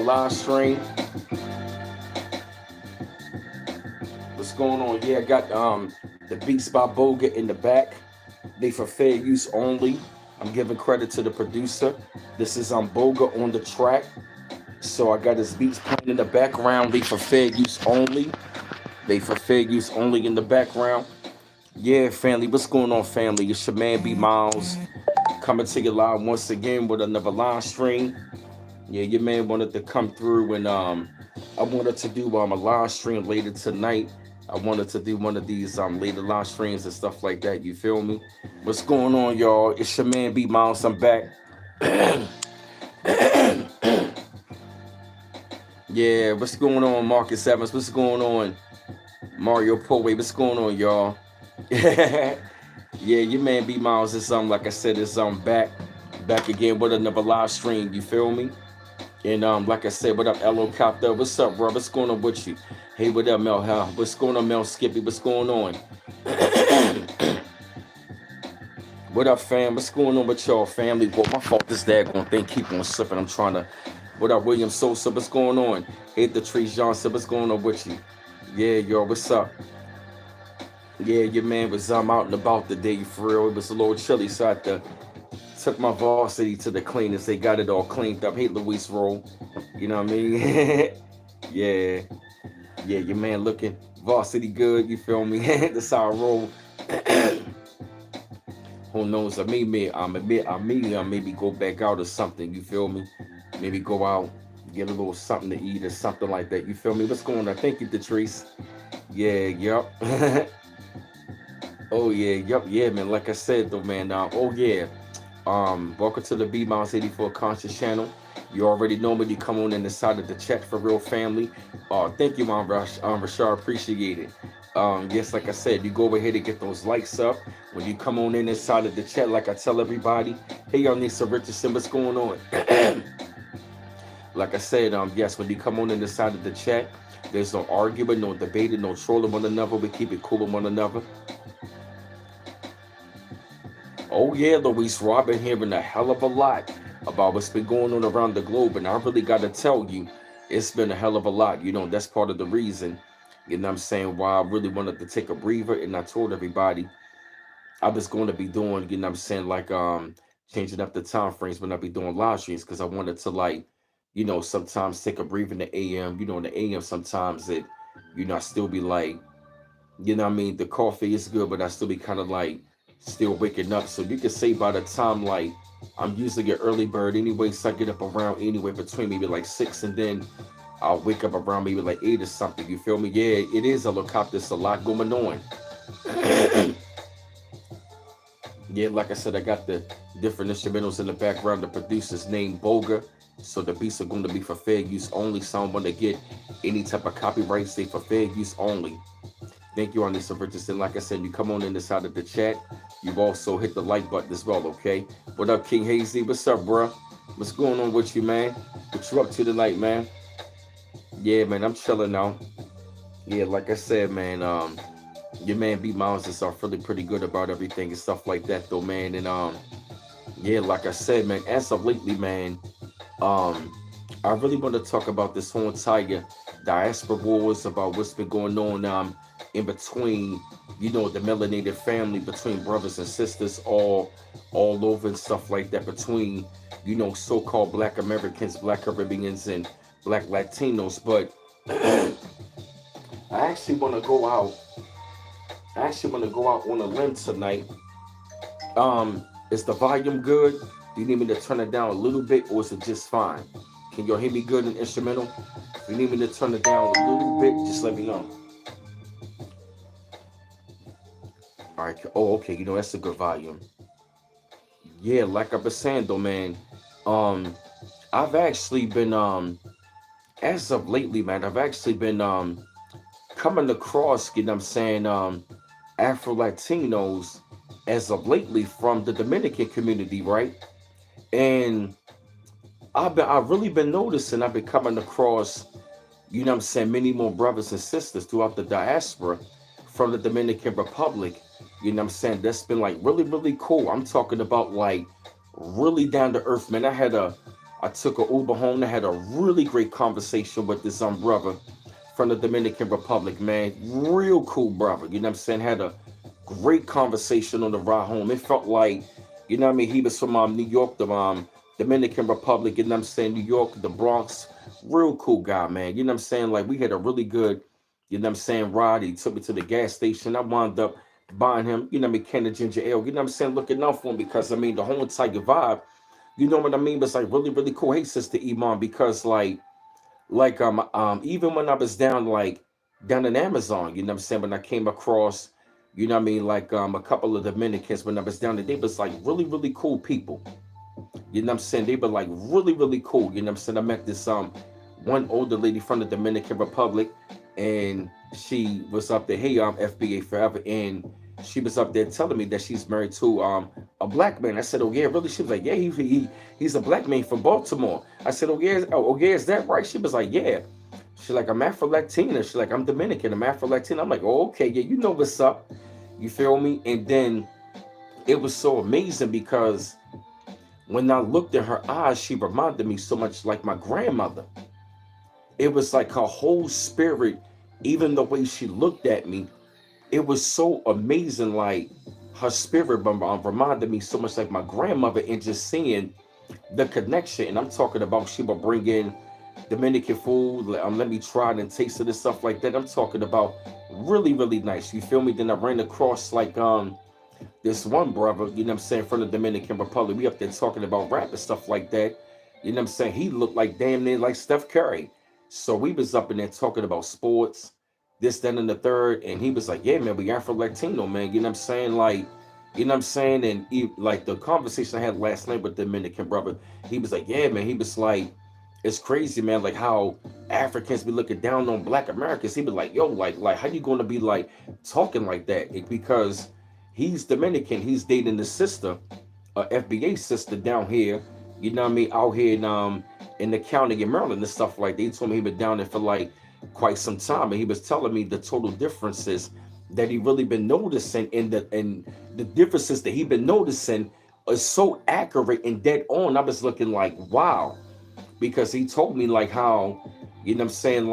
live stream. What's going on? Yeah, I got the beats by Boga in the back. They for fair use only. I'm giving credit to the producer. This is Boga on the track. So I got his beats playing in the background. They for fair use only. They for fair use only in the background. Yeah, family. What's going on, family? It's your man B Miles coming to you live once again with another live stream. Yeah, your man wanted to come through and I wanted to do a live stream later tonight. I wanted to do one of these later live streams and stuff like that. You feel me? What's going on, y'all? It's your man B Miles. I'm back. Yeah, what's going on, Marcus Evans? What's going on, Mario Poe? What's going on, y'all? Yeah, your man B Miles is like I said, is back again with another live stream. You feel me? And like I said, what up, Elo Copter? What's up, bro? What's going on with you? Hey, what up, Mel? What's going on, Mel Skippy? What's going on? What up, fam? What's going on with y'all, family? Well, my fault this daggone thing keep on slipping. I'm trying to. What up, William Sosa? What's going on? Hey, the Trees Johnson. What's going on with you? Yeah, yo, what's up? Yeah, your man was out and about today, for real. It was a little chilly, so I had to took my varsity to the cleaners. They got it all cleaned up. Hey, Luis Roll. You know what I mean? Yeah, your man looking varsity good. You feel me? That's how I roll. Who knows? I maybe go back out or something. You feel me? Maybe go out, get a little something to eat or something like that. You feel me? What's going on? Thank you, Detrice. Yeah, yep. Oh yeah, yeah, man. Like I said though, man. Oh yeah. Welcome to the B Miles 84 Conscious channel. You already know when you come on in the side of the chat for real family. Thank you, Rashard. Appreciate it. Yes, like I said, you go ahead and get those likes up. When you come on in inside of the chat, like I tell everybody, hey, y'all, Nisa Richardson, what's going on? Like I said, yes, when you come on in the side of the chat, there's no arguing, no debating, no trolling one another. We keep it cool with one another. Oh yeah, Luis, I've been hearing a hell of a lot about what's been going on around the globe, and I really got to tell you, it's been a hell of a lot. You know, that's part of the reason, you know what I'm saying, why I really wanted to take a breather, and I told everybody I was going to be doing, you know what I'm saying, like changing up the time frames when I be doing live streams, because I wanted to, like, you know, sometimes take a breather in the AM. You know, in the AM sometimes it, you know, I still be like, you know what I mean, the coffee is good, but I still be kind of like still waking up. So you can say by the time, like, I'm usually an early bird anyway, so I get up around anyway between maybe like 6, and then I'll wake up around maybe like 8 or something. You feel me? Yeah, it is a helicopter. There's a lot going on. Yeah, like I said, I got the different instrumentals in the background. The producer's name Boga, so the beats are going to be for fair use only. So I don't want to get any type of copyright, say for fair use only. Thank you, Anissa Richardson. Like I said, you come on in the side of the chat. You've also hit the like button as well, okay? What up, King Hazy? What's up, bro? What's going on with you, man? What you up to tonight, man? Yeah, man, I'm chilling now. Yeah, like I said, man, your man B Miles is feeling pretty good about everything and stuff like that, though, man. And yeah, like I said, man, as of lately, man, I really want to talk about this whole entire diaspora wars, about what's been going on in between, you know, the melanated family, between brothers and sisters all over and stuff like that, between, you know, so-called Black Americans, Black Caribbeans, and Black Latinos. But I actually want to go out on a limb tonight. Is the volume good? Do you need me to turn it down a little bit, or is it just fine? Can y'all hear me good in instrumental? If you need me to turn it down a little bit, just let me know. All right. Oh, okay. You know, that's a good volume. Yeah, like I was saying though, man. I've actually been as of lately, man, I've actually been coming across, you know what I'm saying, Afro Latinos as of lately from the Dominican community, right? And I've really been noticing, I've been coming across, you know what I'm saying, many more brothers and sisters throughout the diaspora from the Dominican Republic. You know what I'm saying? That's been like really, really cool. I'm talking about like really down to earth, man. I had a I took an Uber home. I had a really great conversation with this brother from the Dominican Republic, man. Real cool brother. You know what I'm saying? Had a great conversation on the ride home. It felt like, you know what I mean? He was from New York, the Dominican Republic, you know what I'm saying? New York, the Bronx. Real cool guy, man. You know what I'm saying? Like, we had a really good, you know what I'm saying, ride. He took me to the gas station. I wound up buying him, you know what I mean, can of ginger ale. You know what I'm saying? Looking out for him because, I mean, the whole entire vibe, you know what I mean? But it's like really, really cool. Hey, Sister Iman, because even when I was down in Amazon, you know what I'm saying, when I came across, you know what I mean, a couple of Dominicans when I was down there, they was like really, really cool people. You know what I'm saying? They were like really, really cool. You know what I'm saying? I met this one older lady from the Dominican Republic, and she was up there, hey, FBA forever, and she was up there telling me that she's married to a black man. I said, oh yeah, really? She was like, yeah, he's a black man from Baltimore. I said, oh yeah, is that right? She was like, yeah. She's like, I'm Afro Latina. She's like, I'm Dominican. I'm Afro Latina. I'm like, oh, okay, yeah, you know what's up. You feel me? And then it was so amazing because when I looked in her eyes, she reminded me so much like my grandmother. It was like her whole spirit, even the way she looked at me, it was so amazing. Like her spirit reminded me so much like my grandmother, and just seeing the connection. And I'm talking about she would bring in Dominican food, let me try it and taste it and stuff like that. I'm talking about really, really nice. You feel me? Then I ran across this one brother, you know what I'm saying, from the Dominican Republic. We up there talking about rap and stuff like that. You know what I'm saying? He looked like damn near like Steph Curry. So we was up in there talking about sports, this, that, and the third. And he was like, yeah, man, we Afro Latino, man. You know what I'm saying? Like, you know what I'm saying? And like the conversation I had last night with the Dominican brother, he was like, yeah, man. He was like, it's crazy, man, like how Africans be looking down on black Americans. He was like, yo, like how you gonna be like talking like that? Because he's Dominican, he's dating the sister, FBA sister down here, you know what I mean, out here in the county in Maryland and stuff like that. He told me he been down there for like quite some time, and he was telling me the total differences that he really been noticing, and the differences that he been noticing is so accurate and dead on. I was looking like, wow, because he told me like how, you know what I'm saying,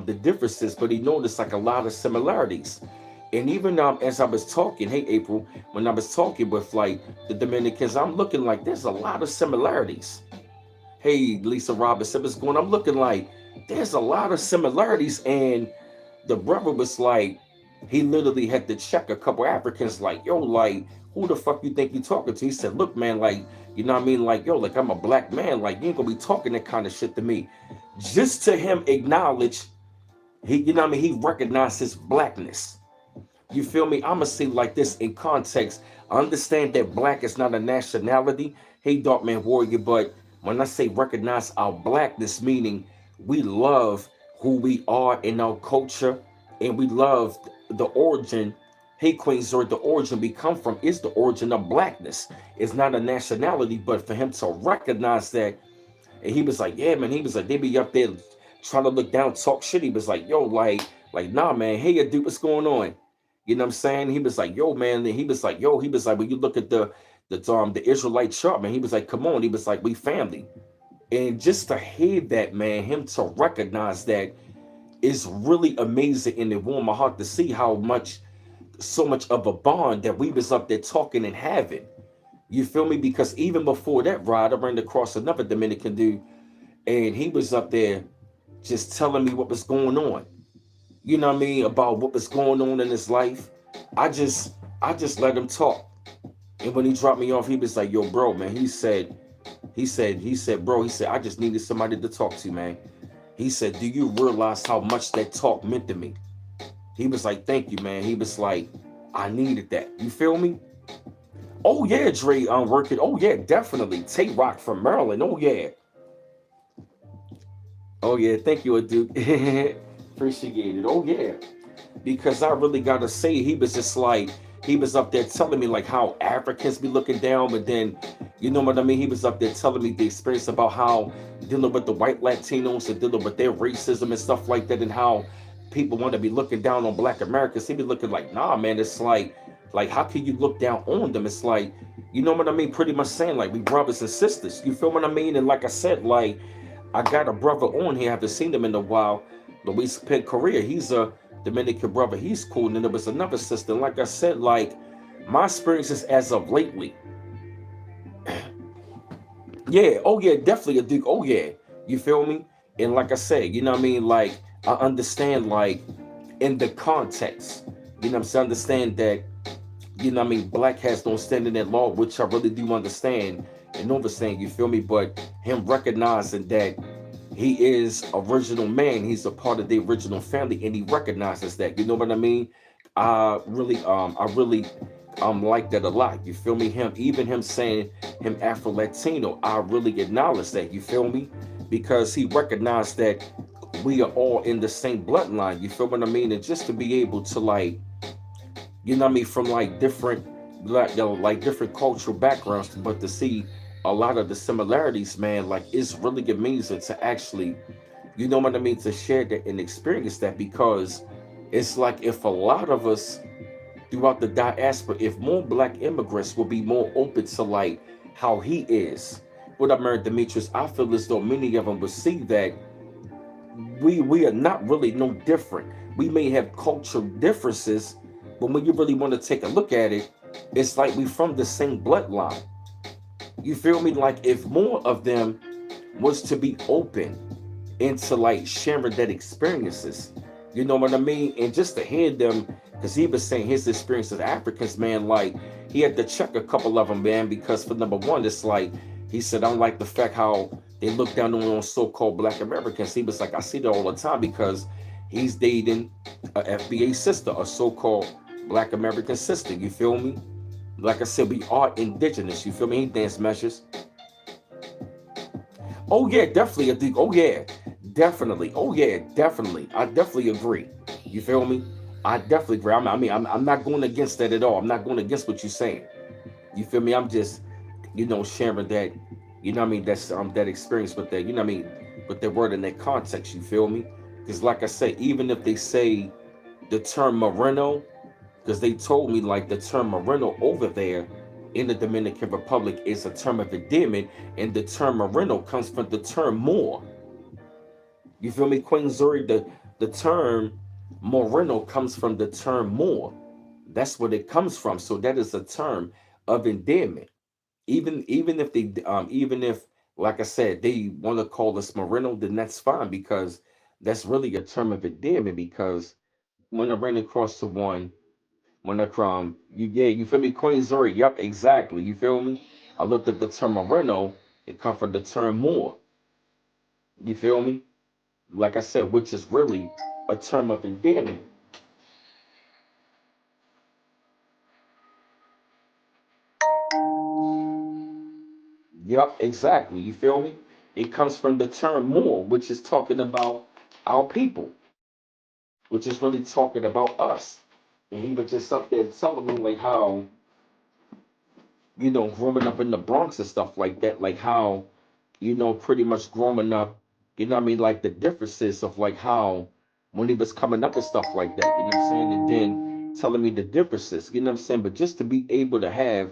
the differences, but he noticed like a lot of similarities. And even as I was talking, hey April, when I was talking with like the Dominicans, I'm looking like there's a lot of similarities. Hey Lisa Robinson, what's going on? I'm looking like there's a lot of similarities. And the brother was like, he literally had to check a couple Africans like, yo, like, who the fuck you think you talking to? He said, look, man, like, you know what I mean? Like, yo, like, I'm a black man. Like, you ain't gonna be talking that kind of shit to me. Just to him acknowledge, you know what I mean? He recognized his blackness. You feel me? I'm gonna say like this in context. I understand that black is not a nationality. Hey, Dark Man Warrior, but when I say recognize our blackness, meaning we love who we are in our culture, and we love the origin. Hey, Queen Zord, the origin we come from is the origin of blackness. It's not a nationality, but for him to recognize that, and he was like, yeah, man. He was like, they be up there trying to look down, talk shit. He was like, yo, like, nah, man. Hey, dude, what's going on? You know what I'm saying? He was like, yo, man. And he was like, yo, he was like, when you look at the Israelite chart, man, he was like, come on. He was like, we family. And just to hear that, man, him to recognize that is really amazing, and it warmed my heart to see how much, so much of a bond that we was up there talking and having. You feel me? Because even before that ride, I ran across another Dominican dude, and he was up there just telling me what was going on. You know what I mean? About what was going on in his life. I just let him talk. And when he dropped me off, he was like, yo, bro, man, he said, bro, he said, I just needed somebody to talk to, man. He said, do you realize how much that talk meant to me? He was like, thank you, man. He was like, I needed that. You feel me? Oh, yeah, Dre, working. Oh, yeah, definitely. Tate Rock from Maryland. Oh, yeah. Oh, yeah, thank you, Duke. Appreciate it. Oh, yeah. Because I really got to say, he was just like, he was up there telling me like how Africans be looking down, but then, you know what I mean? He was up there telling me the experience about how dealing with the white Latinos and dealing with their racism and stuff like that, and how people want to be looking down on black Americans. He be looking like, nah, man, it's like Like, how can you look down on them? It's like, you know what I mean? Pretty much saying like we brothers and sisters. You feel what I mean? And like I said, like I got a brother on here. I haven't seen him in a while. Luis Pig Korea. He's a Dominican brother. He's cool. And then there was another sister. And like I said, like my experiences as of lately. Yeah, oh yeah, definitely a Duke. Oh yeah. You feel me? And like I said, you know what I mean? Like I understand like in the context. You know what I'm saying? Understand that, you know what I mean, black has don't stand in that law, which I really do understand and understand, you feel me? But him recognizing that he is original man, he's a part of the original family, and he recognizes that. You know what I mean? I really like that a lot. You feel me? Him, even him saying him Afro Latino, I really acknowledge that. You feel me? Because he recognized that we are all in the same bloodline. You feel what I mean? And just to be able to like, you know what I mean, from like different like different cultural backgrounds, but to see a lot of the similarities, man, like it's really amazing to actually, you know what I mean, to share that and experience that, because it's like if a lot of us throughout the diaspora, if more black immigrants will be more open to like how he is, what I married Demetrius, I feel as though many of them will see that we are not really no different. We may have cultural differences, but when you really want to take a look at it, it's like we from the same bloodline. You feel me? Like if more of them was to be open into like sharing that experiences, you know what I mean? And just to hear them, because he was saying his experience as Africans, man, like he had to check a couple of them, man, because for number one, it's like he said, I don't like the fact how they look down on so-called black Americans. He was like, I see that all the time because he's dating a FBA sister, a so-called black American sister. You feel me? Like I said, we are indigenous. You feel me? He dance measures. Oh yeah, definitely. Oh yeah, definitely. Oh yeah, definitely. I definitely agree. You feel me? I definitely agree. I'm not going against that at all. I'm not going against what you're saying. You feel me? I'm just, sharing that. You know what I mean? That's that experience with that. You know what I mean? With that word in that context. You feel me? Because like I say, even if they say the term Moreno, because they told me like the term Moreno over there in the Dominican Republic is a term of endearment, and the term Moreno comes from the term Moor. You feel me, Queen Zuri? The term Moreno comes from the term Moor. That's what it comes from. So that is a term of endearment. Even if they even if, like I said, they want to call us Moreno, then that's fine, because that's really a term of endearment. Because when I ran across the one, when I you feel me, Queen Zuri? Yep, exactly. You feel me? I looked at the term Moreno, it comes from the term Moor. You feel me? Like I said, which is really a term of endearment. Yep, exactly. You feel me? It comes from the term Moor, which is talking about our people, which is really talking about us. And he was just up there telling me like how, growing up in the Bronx and stuff like that, like how, pretty much growing up, I mean, like the differences of like how when he was coming up and stuff like that, you know what I'm saying? And then telling me the differences, you know what I'm saying? But just to be able to have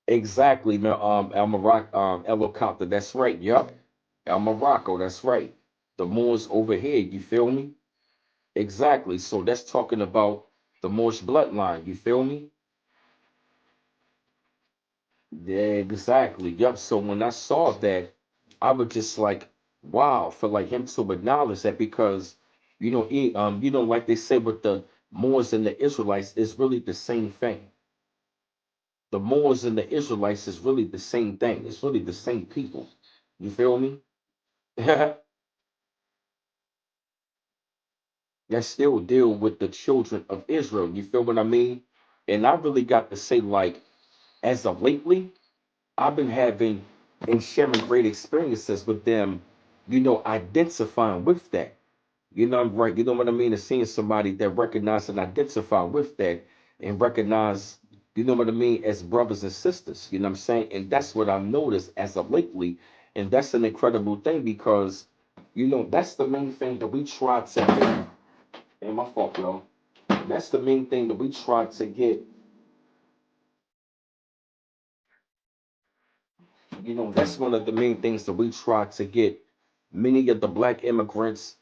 exactly, man, El Morocco, El Ocata, that's right, yup. El Morocco, that's right. The Moors over here, you feel me? Exactly. So that's talking about the Moorish bloodline, you feel me? Yeah, exactly. Yup. So when I saw that, I was just like, wow, for like him to acknowledge that, because like they say with the Moors and the Israelites, it's really the same thing. The Moors and the Israelites is really the same thing. It's really the same people. You feel me? That still deal with the children of Israel. You feel what I mean? And I really got to say, like, as of lately, I've been having and sharing great experiences with them, identifying with that. I'm right. You know what I mean? And seeing somebody that recognize and identify with that and recognize, you know what I mean, as brothers and sisters. You know what I'm saying? And that's what I've noticed as of lately. And that's an incredible thing, because, that's the main thing that we try to get. And my fault, y'all. That's the main thing that we try to get, that's one of the main things that we try to get many of the black immigrants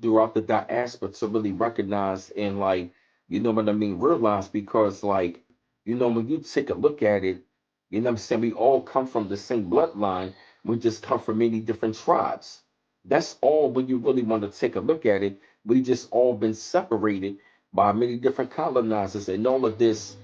throughout the diaspora to really recognize and like, realize because like, when you take a look at it, I'm saying, we all come from the same bloodline. We just come from many different tribes. That's all when you really want to take a look at it. We just all been separated by many different colonizers and all of this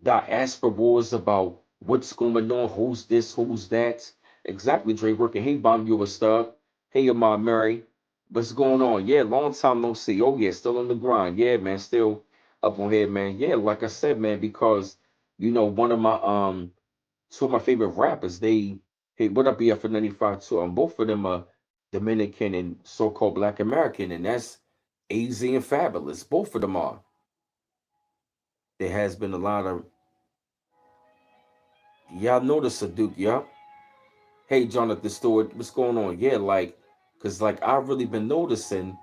diaspora wars about what's going on, who's this, who's that. Exactly, Dre working. Hey, Bomb, you a star. Hey, Ahmad Mary. What's going on? Yeah, long time no see. Oh, yeah, still on the grind. Yeah, man, still up on here, man. Yeah, like I said, man, because one of my two of my favorite rappers, hey, what up, BF for 95 too? Both of them are Dominican and so-called Black American, and that's AZ and Fabulous. Both of them are. There has been a lot of y'all notice a Duke, yeah. Hey, Jonathan Stewart, what's going on? Yeah, like, cause like I've really been noticing.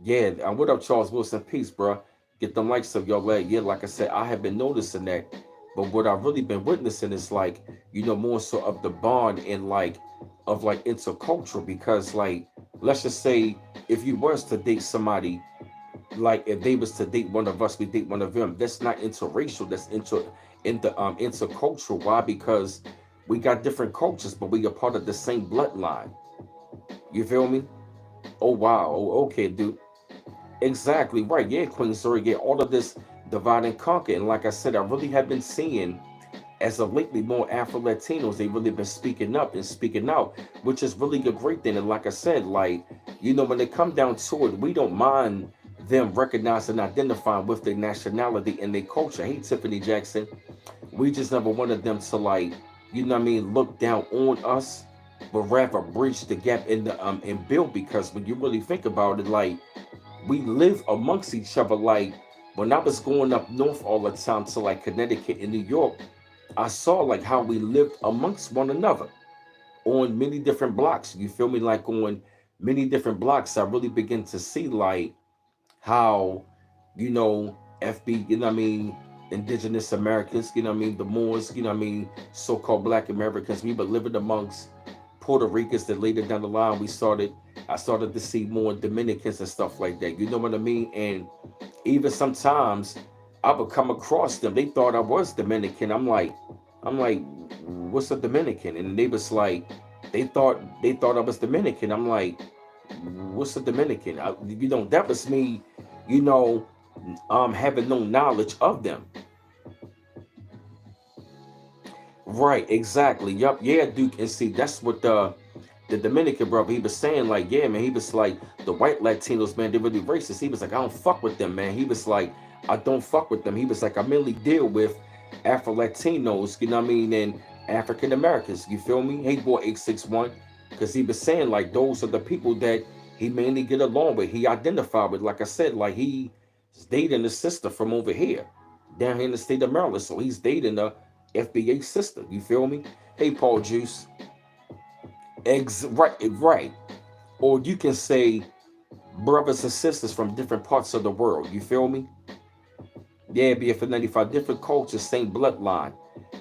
Yeah, what up, Charles Wilson? Peace, bro. Get them likes of y'all. Yeah, like I said, I have been noticing that. But what I've really been witnessing is like, more so of the bond and like of like intercultural because like let's just say if you was to date somebody like if they was to date one of us, we date one of them. That's not interracial. That's intercultural. Why? Because we got different cultures, but we are part of the same bloodline. You feel me? Oh wow. Oh, okay, dude. Exactly right. Yeah, Queen Zuri. Yeah, all of this divide and conquer. And like I said, I really have been seeing as of lately more Afro Latinos. They really been speaking up and speaking out, which is really a great thing. And like I said, like when they come down to it, we don't mind them recognizing and identifying with their nationality and their culture. Hey, Tiffany Jackson, we just never wanted them to like, look down on us, but rather bridge the gap in the and build. Because when you really think about it, like we live amongst each other. Like when I was going up north all the time to like Connecticut and New York, I saw like how we lived amongst one another on many different blocks. You feel me? Like on many different blocks, I really begin to see like how, FB, indigenous Americans, the Moors, so-called Black Americans, we were living amongst Puerto Ricans that later down the line I started to see more Dominicans and stuff like that. You know what I mean? And even sometimes I would come across them. They thought I was Dominican. I'm like, what's a Dominican? And they was like, they thought I was Dominican. I'm like, what's a Dominican? That was me, you know, having no knowledge of them. Right, exactly. Yup, yeah, Duke. And see, that's what the Dominican brother he was saying. Like, yeah, man, he was like, the white Latinos, man, they're really racist. He was like, I don't fuck with them, man. He was like, I don't fuck with them. He was like, I mainly deal with Afro Latinos, and African Americans. You feel me? Hey, boy, 861, because he was saying like those are the people that he mainly get along with. He identified with, like I said, like he's dating a sister from over here, down here in the state of Maryland. So he's dating a FBA sister. You feel me? Hey, Paul Juice. Right, right. Or you can say brothers and sisters from different parts of the world. You feel me? Yeah, BF 95, different cultures, same bloodline.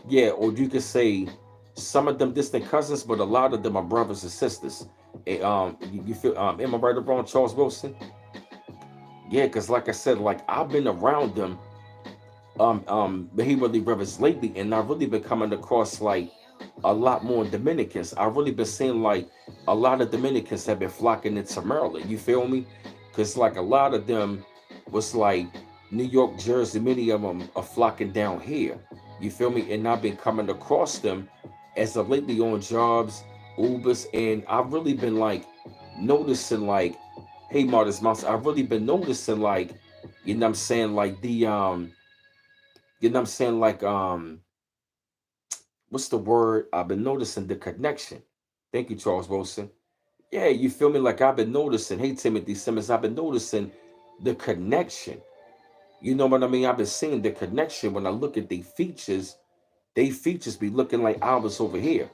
Yeah, or you could say some of them distant cousins, but a lot of them are brothers and sisters. You feel? Am I right or wrong, Charles Wilson? Yeah, because like I said, like I've been around them, Behaviorally brothers lately, and I've really been coming across like a lot more Dominicans. I've really been seeing like a lot of Dominicans have been flocking into Maryland. You feel me? Because like a lot of them was like New York, Jersey, many of them are flocking down here. You feel me? And I've been coming across them as of lately on jobs, Ubers, and I've really been like noticing like, hey, Martis Mouse, I've really been noticing like, what I'm saying, like the what I'm saying, like what's the word? I've been noticing the connection. Thank you, Charles Wilson. Yeah, you feel me? Like I've been noticing. Hey, Timothy Simmons, I've been noticing the connection. You know what I mean? I've been seeing the connection when I look at the features. They features be looking like I was over here.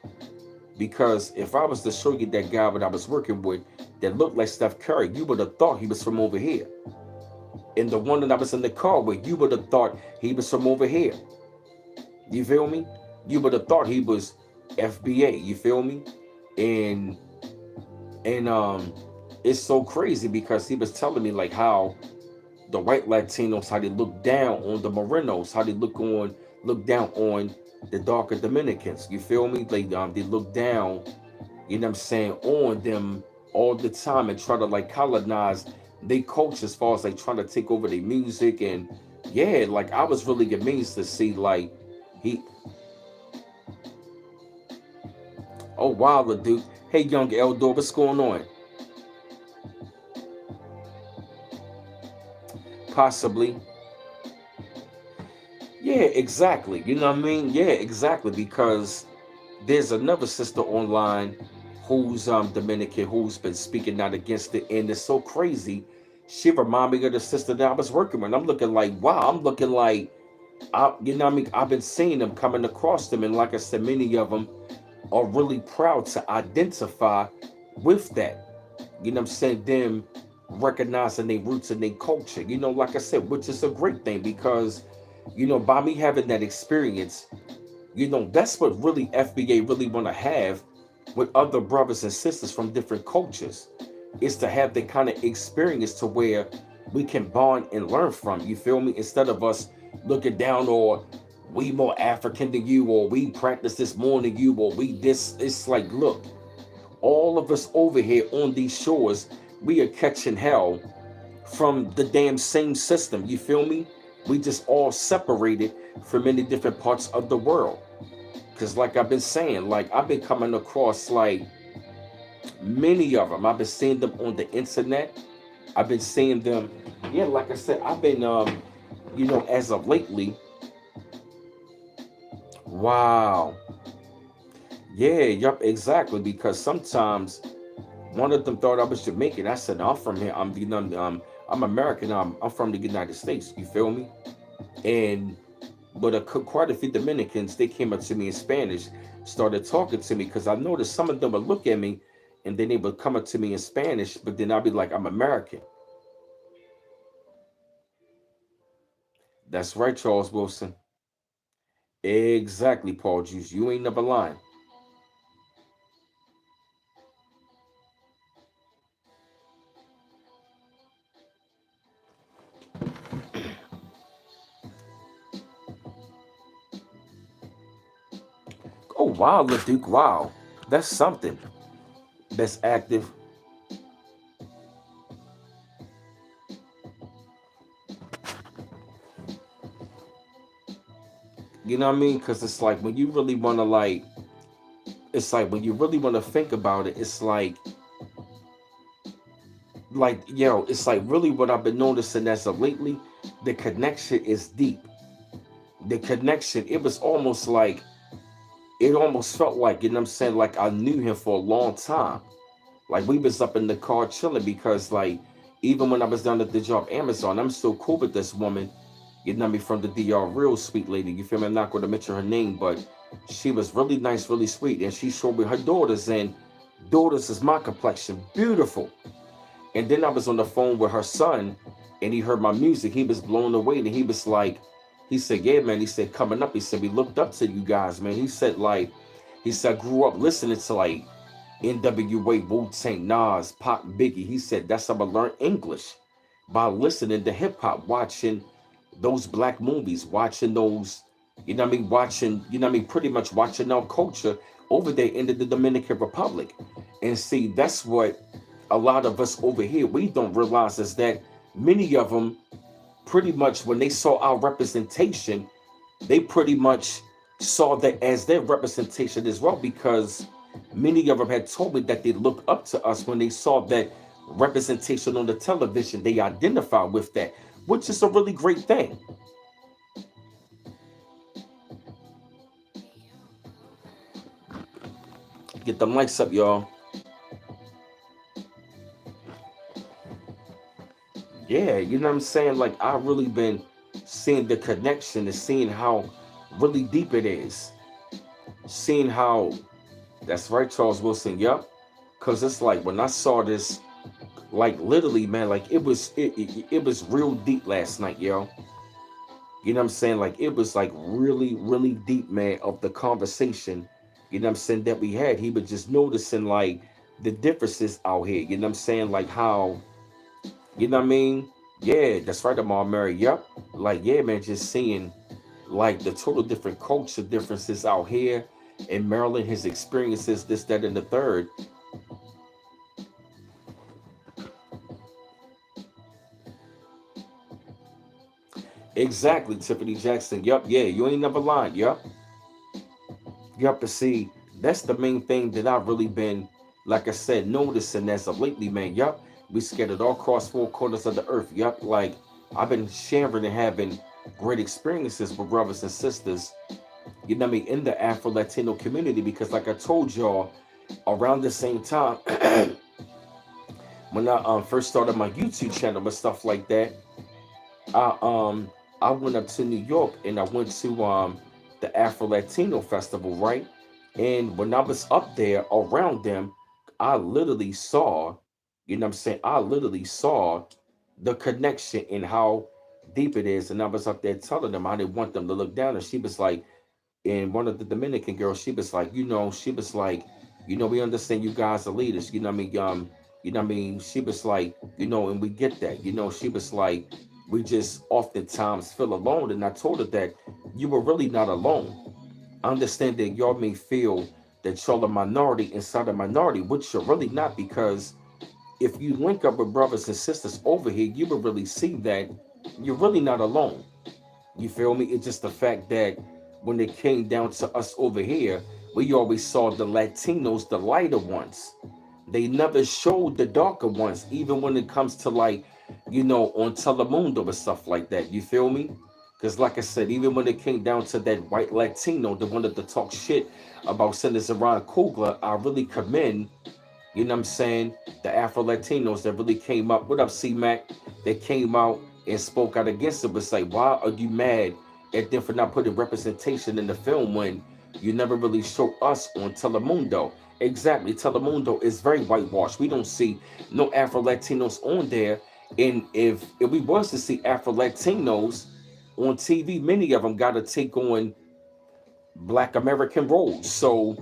Because if I was to show you that guy that I was working with that looked like Steph Curry, you would have thought he was from over here. And the one that I was in the car with, you would have thought he was from over here. You feel me? You would have thought he was FBA. You feel me? And and it's so crazy because he was telling me like how the white Latinos, how they look down on the Morenos, how they look down on the darker Dominicans. You feel me? They look down, you know what I'm saying, on them all the time and try to like colonize they culture as far as like trying to take over their music. And yeah, like I was really amazed to see like he oh wow, the dude. Hey young Eldor, what's going on? Possibly. Yeah, exactly. You know what I mean? Yeah, exactly. Because there's another sister online who's Dominican who's been speaking out against it, and it's so crazy. She reminded me of the sister that I was working with. I'm looking like, wow, I'm looking like you know what I mean? I've been seeing them coming across them, and like I said, many of them are really proud to identify with that. You know what I'm saying? Them recognizing their roots and their culture. You know, like I said, which is a great thing because, you know, by me having that experience, you know, that's what really FBA really want to have with other brothers and sisters from different cultures is to have the kind of experience to where we can bond and learn from. You feel me? Instead of us looking down or we more African than you or we practice this more than you or we this. It's like, look, all of us over here on these shores, we are catching hell from the damn same system. You feel me? We just all separated from many different parts of the world. Because like I've been saying, like I've been coming across like many of them. I've been seeing them on the internet. I've been seeing them. Yeah, like I said, I've been you know, as of lately. Wow. Yeah, yup, exactly. Because sometimes one of them thought I was Jamaican. I said, no, I'm from here. I'm, you know, I'm American. I'm from the United States. You feel me? And but quite a few Dominicans, they came up to me in Spanish, started talking to me because I noticed some of them would look at me, and then they would come up to me in Spanish, but then I'd be like, I'm American. That's right, Charles Wilson. Exactly, Paul Juice. You ain't never lying. Oh wow, LeDuc, wow. That's something. That's active. You know what I mean? Because it's like when you really want to like, it's like when you really want to think about it, it's like yo, it's like really what I've been noticing as of lately. The connection is deep. The connection, it was almost like it almost felt like, you know what I'm saying, like I knew him for a long time. Like we was up in the car chilling because like even when I was down at the job Amazon, I'm still cool with this woman, you know what I mean, from the DR, real sweet lady. You feel me? I'm not gonna mention her name, but she was really nice, really sweet. And she showed me her daughters, and daughters is my complexion. Beautiful. And then I was on the phone with her son and he heard my music. He was blown away and he was like, he said, yeah, man. He said, coming up, he said, we looked up to you guys, man. He said, like, he said, I grew up listening to like NWA, Wu-Tang, Nas, Pop, Biggie. He said, that's how I learned English by listening to hip hop, watching those black movies, watching those, you know what I mean, watching, you know what I mean, pretty much watching our culture over there in the Dominican Republic. And see, that's what a lot of us over here, we don't realize is that many of them pretty much when they saw our representation, they pretty much saw that as their representation as well because many of them had told me that they look up to us when they saw that representation on the television. They identify with that, which is a really great thing. Get the mics up, y'all. Yeah, you know what I'm saying? Like I really been seeing the connection and seeing how really deep it is. Seeing how that's right, Charles Wilson. Yup. Cause it's like when I saw this, like literally, man, like it was real deep last night, yo. You know what I'm saying? Like it was like really, really deep, man, of the conversation. you know what I'm saying, that we had. He was just noticing like the differences out here, you know what I'm saying, like how, you know what I mean? Yeah, that's right, I'm all married. Yep. Like, yeah, man, just seeing like the total different culture differences out here in Maryland, his experiences, this, that, and the third. Exactly, Tiffany Jackson. Yup, yeah, you ain't never lied. Yup. You have to see, that's the main thing that I've really been, like I said, noticing as of lately, man. Yup. We scattered all across four corners of the earth. Yup. Like I've been sharing and having great experiences with brothers and sisters, you know what I mean, in the Afro Latino community, because like I told y'all, around the same time when I first started my YouTube channel and stuff like that, I um I went up to New York and I went to the Afro Latino festival, right? And when I was up there around them, I literally saw, you know what I'm saying, I literally saw the connection and how deep it is. And I was up there telling them I didn't want them to look down. And she was like, and one of the Dominican girls, she was like, she was like, we understand you guys are leaders, you know what I mean? You know what I mean? She was like, and we get that, she was like, we just oftentimes feel alone. And I told her that you were really not alone. I understand that y'all may feel that y'all are minority inside a minority, which you're really not, because if you link up with brothers and sisters over here, you will really see that you're really not alone. You feel me? It's just the fact that when it came down to us over here, we always saw the Latinos, the lighter ones. They never showed the darker ones, even when it comes to like, on Telemundo and stuff like that. You feel me? Because like I said, even when it came down to that white Latino that wanted to talk shit about Senator Ron Kugler, I really commend, you know what I'm saying, the Afro Latinos that really came up. What up, C Mac? They came out and spoke out against it. Was like, why are you mad at them for not putting representation in the film when you never really show us on Telemundo? Exactly, Telemundo is very whitewashed. We don't see no Afro Latinos on there. And if we was to see Afro Latinos on TV, many of them got to take on Black American roles. So,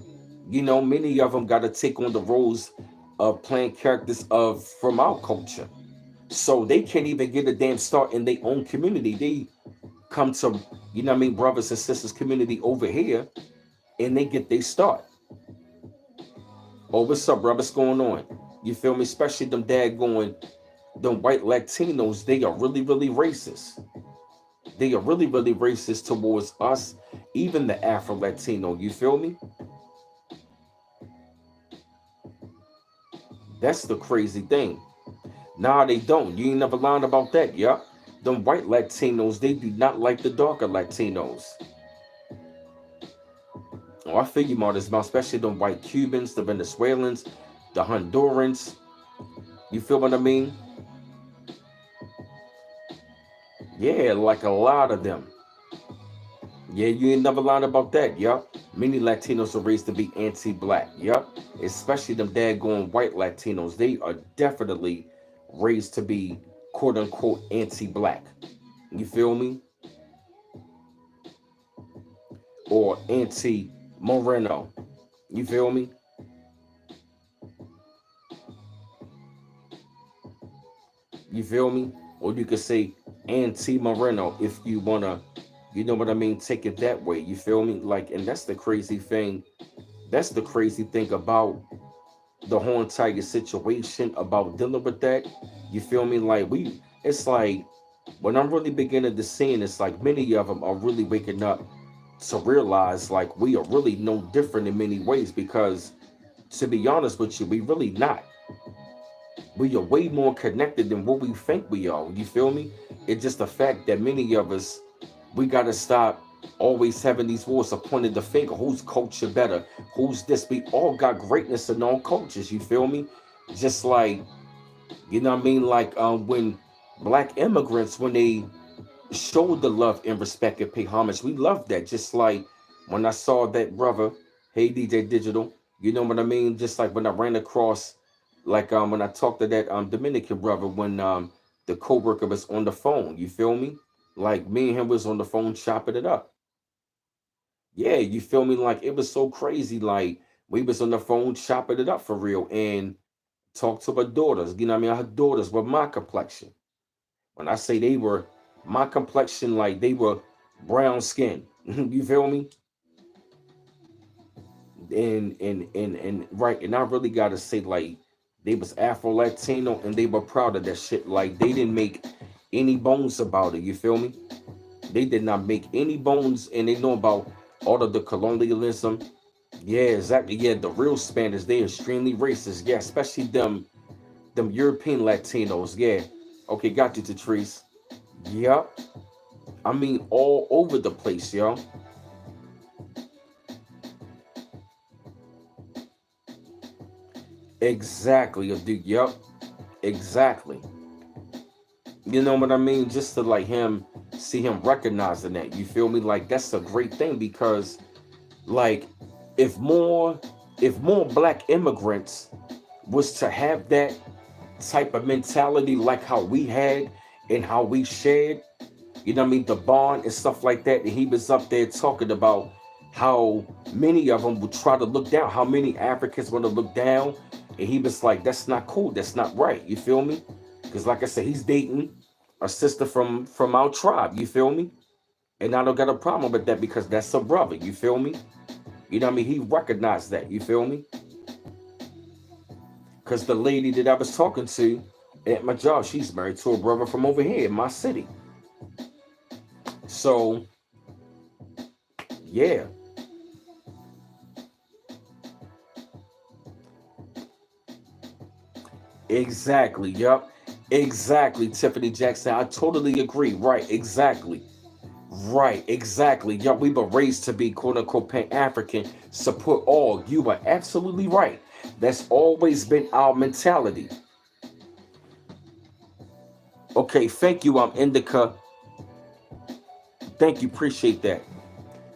many of them got to take on the roles of playing characters of from our culture. So they can't even get a damn start in their own community. They come to, brothers and sisters community over here and they get their start. Oh, what's up, brother? What's going on? You feel me? Especially them them white Latinos, they are really, really racist. They are really, really racist towards us, even the Afro Latino. You feel me? That's the crazy thing. Nah, they don't. You ain't never learned about that, yeah? Them white Latinos, they do not like the darker Latinos. Oh, I figure Martis, especially them white Cubans, the Venezuelans, the Hondurans. You feel what I mean? Yeah, like a lot of them. Yeah, you ain't never learned about that, yeah? Many Latinos are raised to be anti-black, yeah? Especially them daggone white Latinos. They are definitely raised to be quote-unquote anti-black. You feel me? Or anti-Moreno. You feel me? You feel me? Or you could say anti-Moreno if you wanna, you know what I mean, take it that way. You feel me? Like, and that's the crazy thing. That's the crazy thing about the whole entire situation, about dealing with that. You feel me? Like it's like when I'm really beginning to see, it's like many of them are really waking up to realize like we are really no different in many ways, because to be honest with you, we really not. We are way more connected than what we think we are. You feel me? It's just the fact that many of us, we gotta stop always having these wars of pointing the finger. Whose culture better? Who's this? We all got greatness in all cultures. You feel me? Just like, you know what I mean? Like when black immigrants, when they showed the love and respect and pay homage, we love that. Just like when I saw that brother, hey DJ Digital, you know what I mean? Just like when I ran across, like when I talked to that Dominican brother when the co-worker was on the phone, you feel me? Like me and him was on the phone chopping it up. Yeah, you feel me? Like it was so crazy. Like we was on the phone chopping it up for real and talked to her daughters. You know what I mean? Her daughters were my complexion. When I say they were my complexion, like they were brown skin. You feel me? And right, and I really gotta say, like, they was Afro Latino and they were proud of that shit. Like they didn't make any bones about it. You feel me? They did not make any bones, and they know about all of the colonialism. Yeah, exactly. Yeah, the real Spanish, they extremely racist. Yeah, especially them European Latinos. Yeah. Okay, got you, Tatrice. Yep. I mean, all over the place, yo. Exactly, dude. Yep. Exactly. You know what I mean? Just to like him, see him recognizing that. You feel me? Like that's a great thing because, like, if more, if more black immigrants was to have that type of mentality like how we had and how we shared, you know what I mean, the bond and stuff like that. And he was up there talking about how many of them would try to look down, how many Africans want to look down. And he was like, that's not cool. That's not right. You feel me? Because like I said, he's dating a sister from our tribe. You feel me? And I don't got a problem with that because that's a brother. You feel me? You know what I mean? He recognized that. You feel me? Because the lady that I was talking to at my job, she's married to a brother from over here in my city. So yeah, exactly. Yep. Exactly, Tiffany Jackson. I totally agree. Right, exactly. Right, exactly. Yup, we were raised to be quote unquote Pan African, support all. You were absolutely right. That's always been our mentality. Okay, thank you, Indica. Thank you, appreciate that.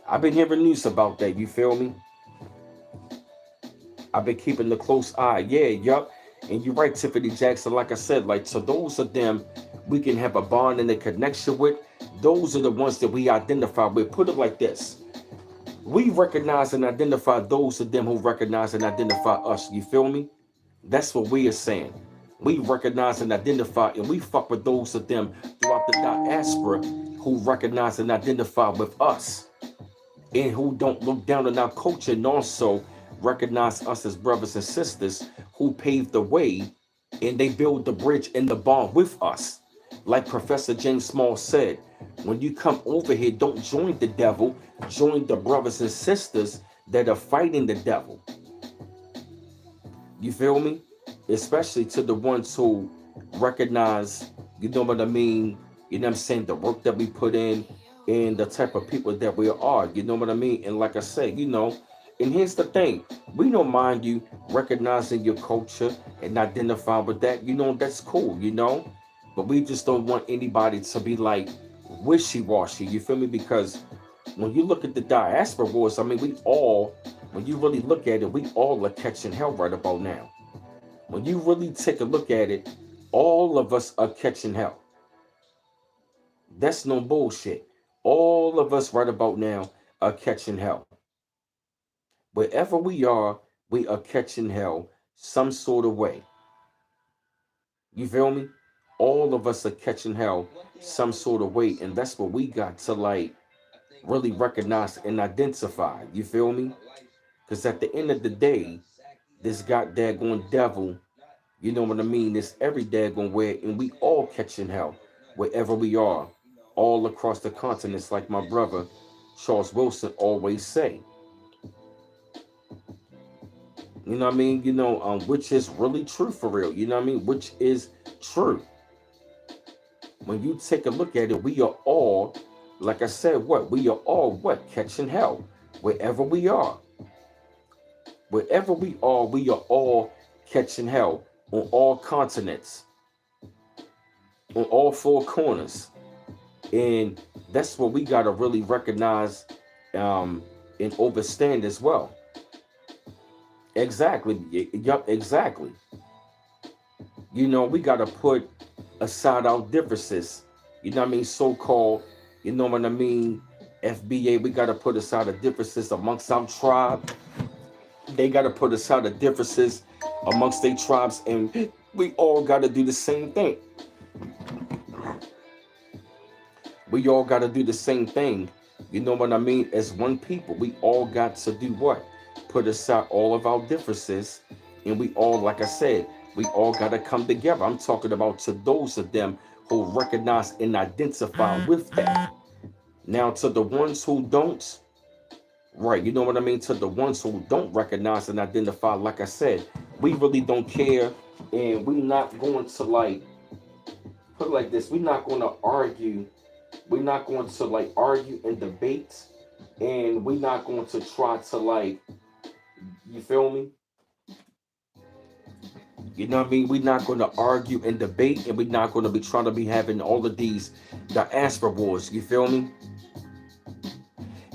I've been hearing news about that. You feel me? I've been keeping a close eye. Yeah, yup. And you're right, Tiffany Jackson. Like I said, like so those of them we can have a bond and a connection with. Those are the ones that we identify with. Put it like this. We recognize and identify those of them who recognize and identify us. You feel me? That's what we are saying. We recognize and identify, and we fuck with those of them throughout the diaspora who recognize and identify with us and who don't look down on our culture and also recognize us as brothers and sisters who paved the way and they build the bridge and the bond with us. Like Professor James Small said, when you come over here, don't join the devil, join the brothers and sisters that are fighting the devil. You feel me? Especially to the ones who recognize, you know what I mean? You know what I'm saying? The work that we put in and the type of people that we are. You know what I mean? And like I said, and here's the thing. We don't mind you recognizing your culture and identifying with that. That's cool. But we just don't want anybody to be like wishy-washy. You feel me? Because when you look at the diaspora wars, I mean, when you really look at it, we all are catching hell right about now. When you really take a look at it, all of us are catching hell. That's no bullshit. All of us right about now are catching hell. Wherever we are, we are catching hell some sort of way. You feel me? All of us are catching hell some sort of way, and that's what we got to like really recognize and identify. You feel me? Because at the end of the day, this goddamn devil, you know what I mean? This every daggone way, and we all catching hell wherever we are, all across the continents, like my brother Charles Wilson always say. You know what I mean? Which is really true for real. You know what I mean? Which is true. When you take a look at it, we are all, like I said, what? We are all what? Catching hell wherever we are. Wherever we are all catching hell on all continents, on all four corners. And that's what we got to really recognize um, and understand as well. Exactly. Yup, exactly. We got to put aside our differences. You know what I mean? So called, you know what I mean? FBA, we got to put aside the differences amongst our tribe. They got to put aside the differences amongst their tribes, and we all got to do the same thing. We all got to do the same thing. You know what I mean? As one people, we all got to do what? Put aside all of our differences, and we all, like I said, we all got to come together. I'm talking about to those of them who recognize and identify with that. Now, to the ones who don't, right, you know what I mean? To the ones who don't recognize and identify, like I said, we really don't care, and we not going to like put it like this. We're not going to argue. We're not going to like argue and debate, and we're not going to try to like, you feel me? You know what I mean? We're not going to argue and debate, and we're not going to be trying to be having all of these diaspora wars. You feel me?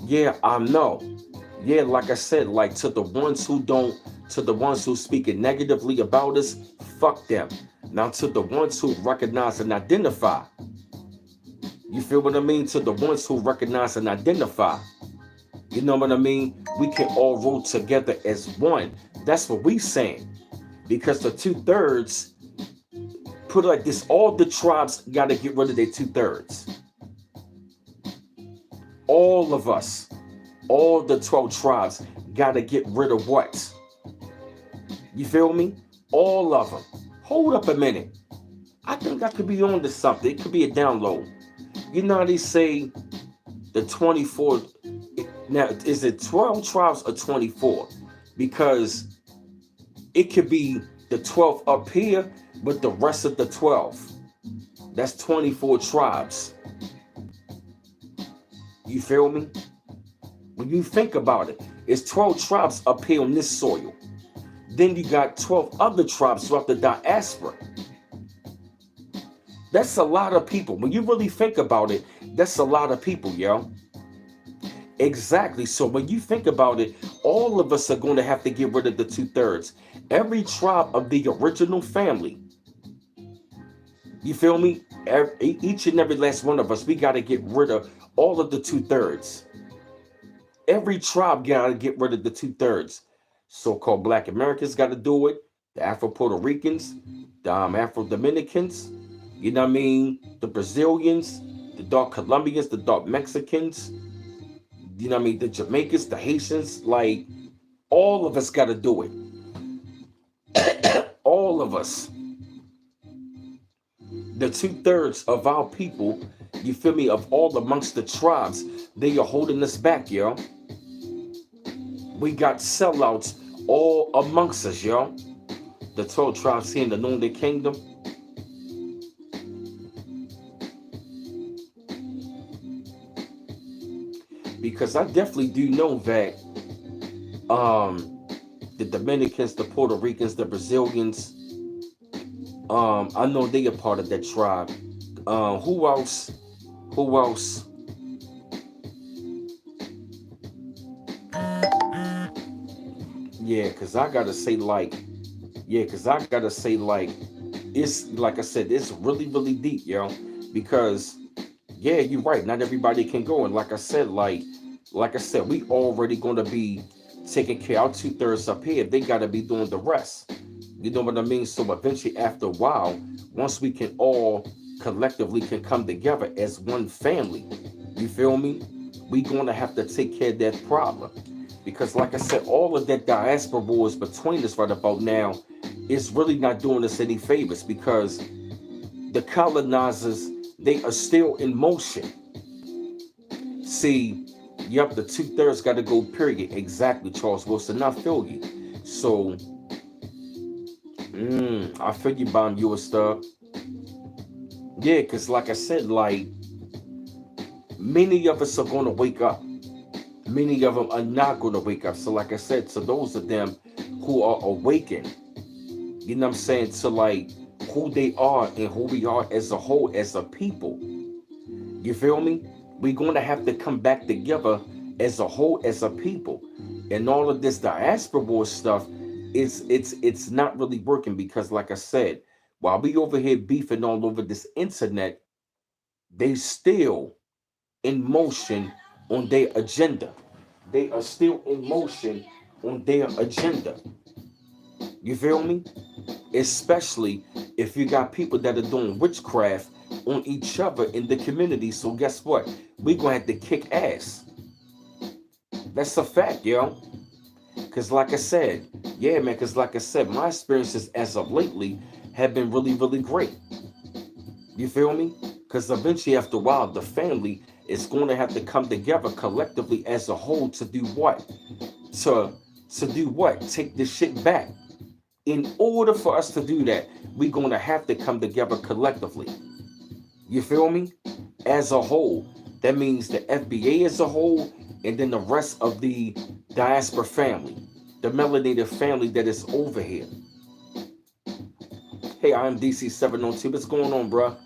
Yeah, I know. Yeah, like I said, like to the ones who don't, to the ones who speaking negatively about us, fuck them. Now to the ones who recognize and identify, you feel what I mean? To the ones who recognize and identify, you know what I mean? We can all roll together as one. That's what we saying. Because the 2/3, put it like this, all the tribes got to get rid of their 2/3. All of us, all the 12 tribes got to get rid of what? You feel me? All of them. Hold up a minute. I think I could be on to something. It could be a download. You know how they say the 24, now is it 12 tribes or 24? Because it could be the 12 up here, but the rest of the 12. That's 24 tribes. You feel me? When you think about it, it's 12 tribes up here on this soil. Then you got 12 other tribes throughout the diaspora. That's a lot of people. When you really think about it, that's a lot of people, yo. Exactly. So when you think about it, all of us are going to have to get rid of the 2/3. Every tribe of the original family. You feel me? Each and every last one of us, we got to get rid of all of the 2/3. Every tribe got to get rid of the 2/3. So-called Black Americans got to do it. The Afro-Puerto Ricans, the Afro-Dominicans, you know what I mean? The Brazilians, the dark Colombians, the dark Mexicans, you know what I mean? The Jamaicans, the Haitians, like all of us got to do it. All of us. The 2/3 of our people, you feel me, of all amongst the tribes, they are holding us back, yo. We got sellouts all amongst us, yo. The 12 tribes here in the Northern Kingdom. Because I definitely do know that the Dominicans, the Puerto Ricans, the Brazilians, I know they are part of that tribe. Who else? Who else? Yeah, because I gotta say like, it's like I said, it's really, really deep, yo. Because yeah, you're right. Not everybody can go, and like I said, we already gonna be taking care of our 2/3 up here. They gotta be doing the rest. You know what I mean? So eventually, after a while, once we can all collectively can come together as one family, you feel me? We gonna have to take care of that problem. Because like I said, all of that diaspora wars between us right about now is really not doing us any favors because the colonizers, they are still in motion. See, yep, the 2/3 got to go, period. Exactly, Charles Wilson. I feel you. So, I feel you, Bomb, you and stuff. Yeah, because like I said, like, many of us are going to wake up. Many of them are not going to wake up. So, like I said, to those of them who are awakened, you know what I'm saying, to like who they are and who we are as a whole, as a people. You feel me? We're going to have to come back together as a whole, as a people. And all of this diaspora war stuff, it's not really working because, like I said, while we over here beefing all over this internet, they still in motion on their agenda. They are still in motion on their agenda. You feel me? Especially if you got people that are doing witchcraft on each other in the community. So guess what? We gonna have to kick ass. That's a fact, yo. Cause like I said, yeah, man. Cause like I said, my experiences as of lately have been really, really great. You feel me? Because eventually, after a while, the family is going to have to come together collectively as a whole to do what? To to do what? Take this shit back. In order for us to do that, we're going to have to come together collectively. You feel me? As a whole. That means the FBA as a whole, and then the rest of the diaspora family, the melanated family that is over here. Hey, I'm DC702. What's going on, bruh?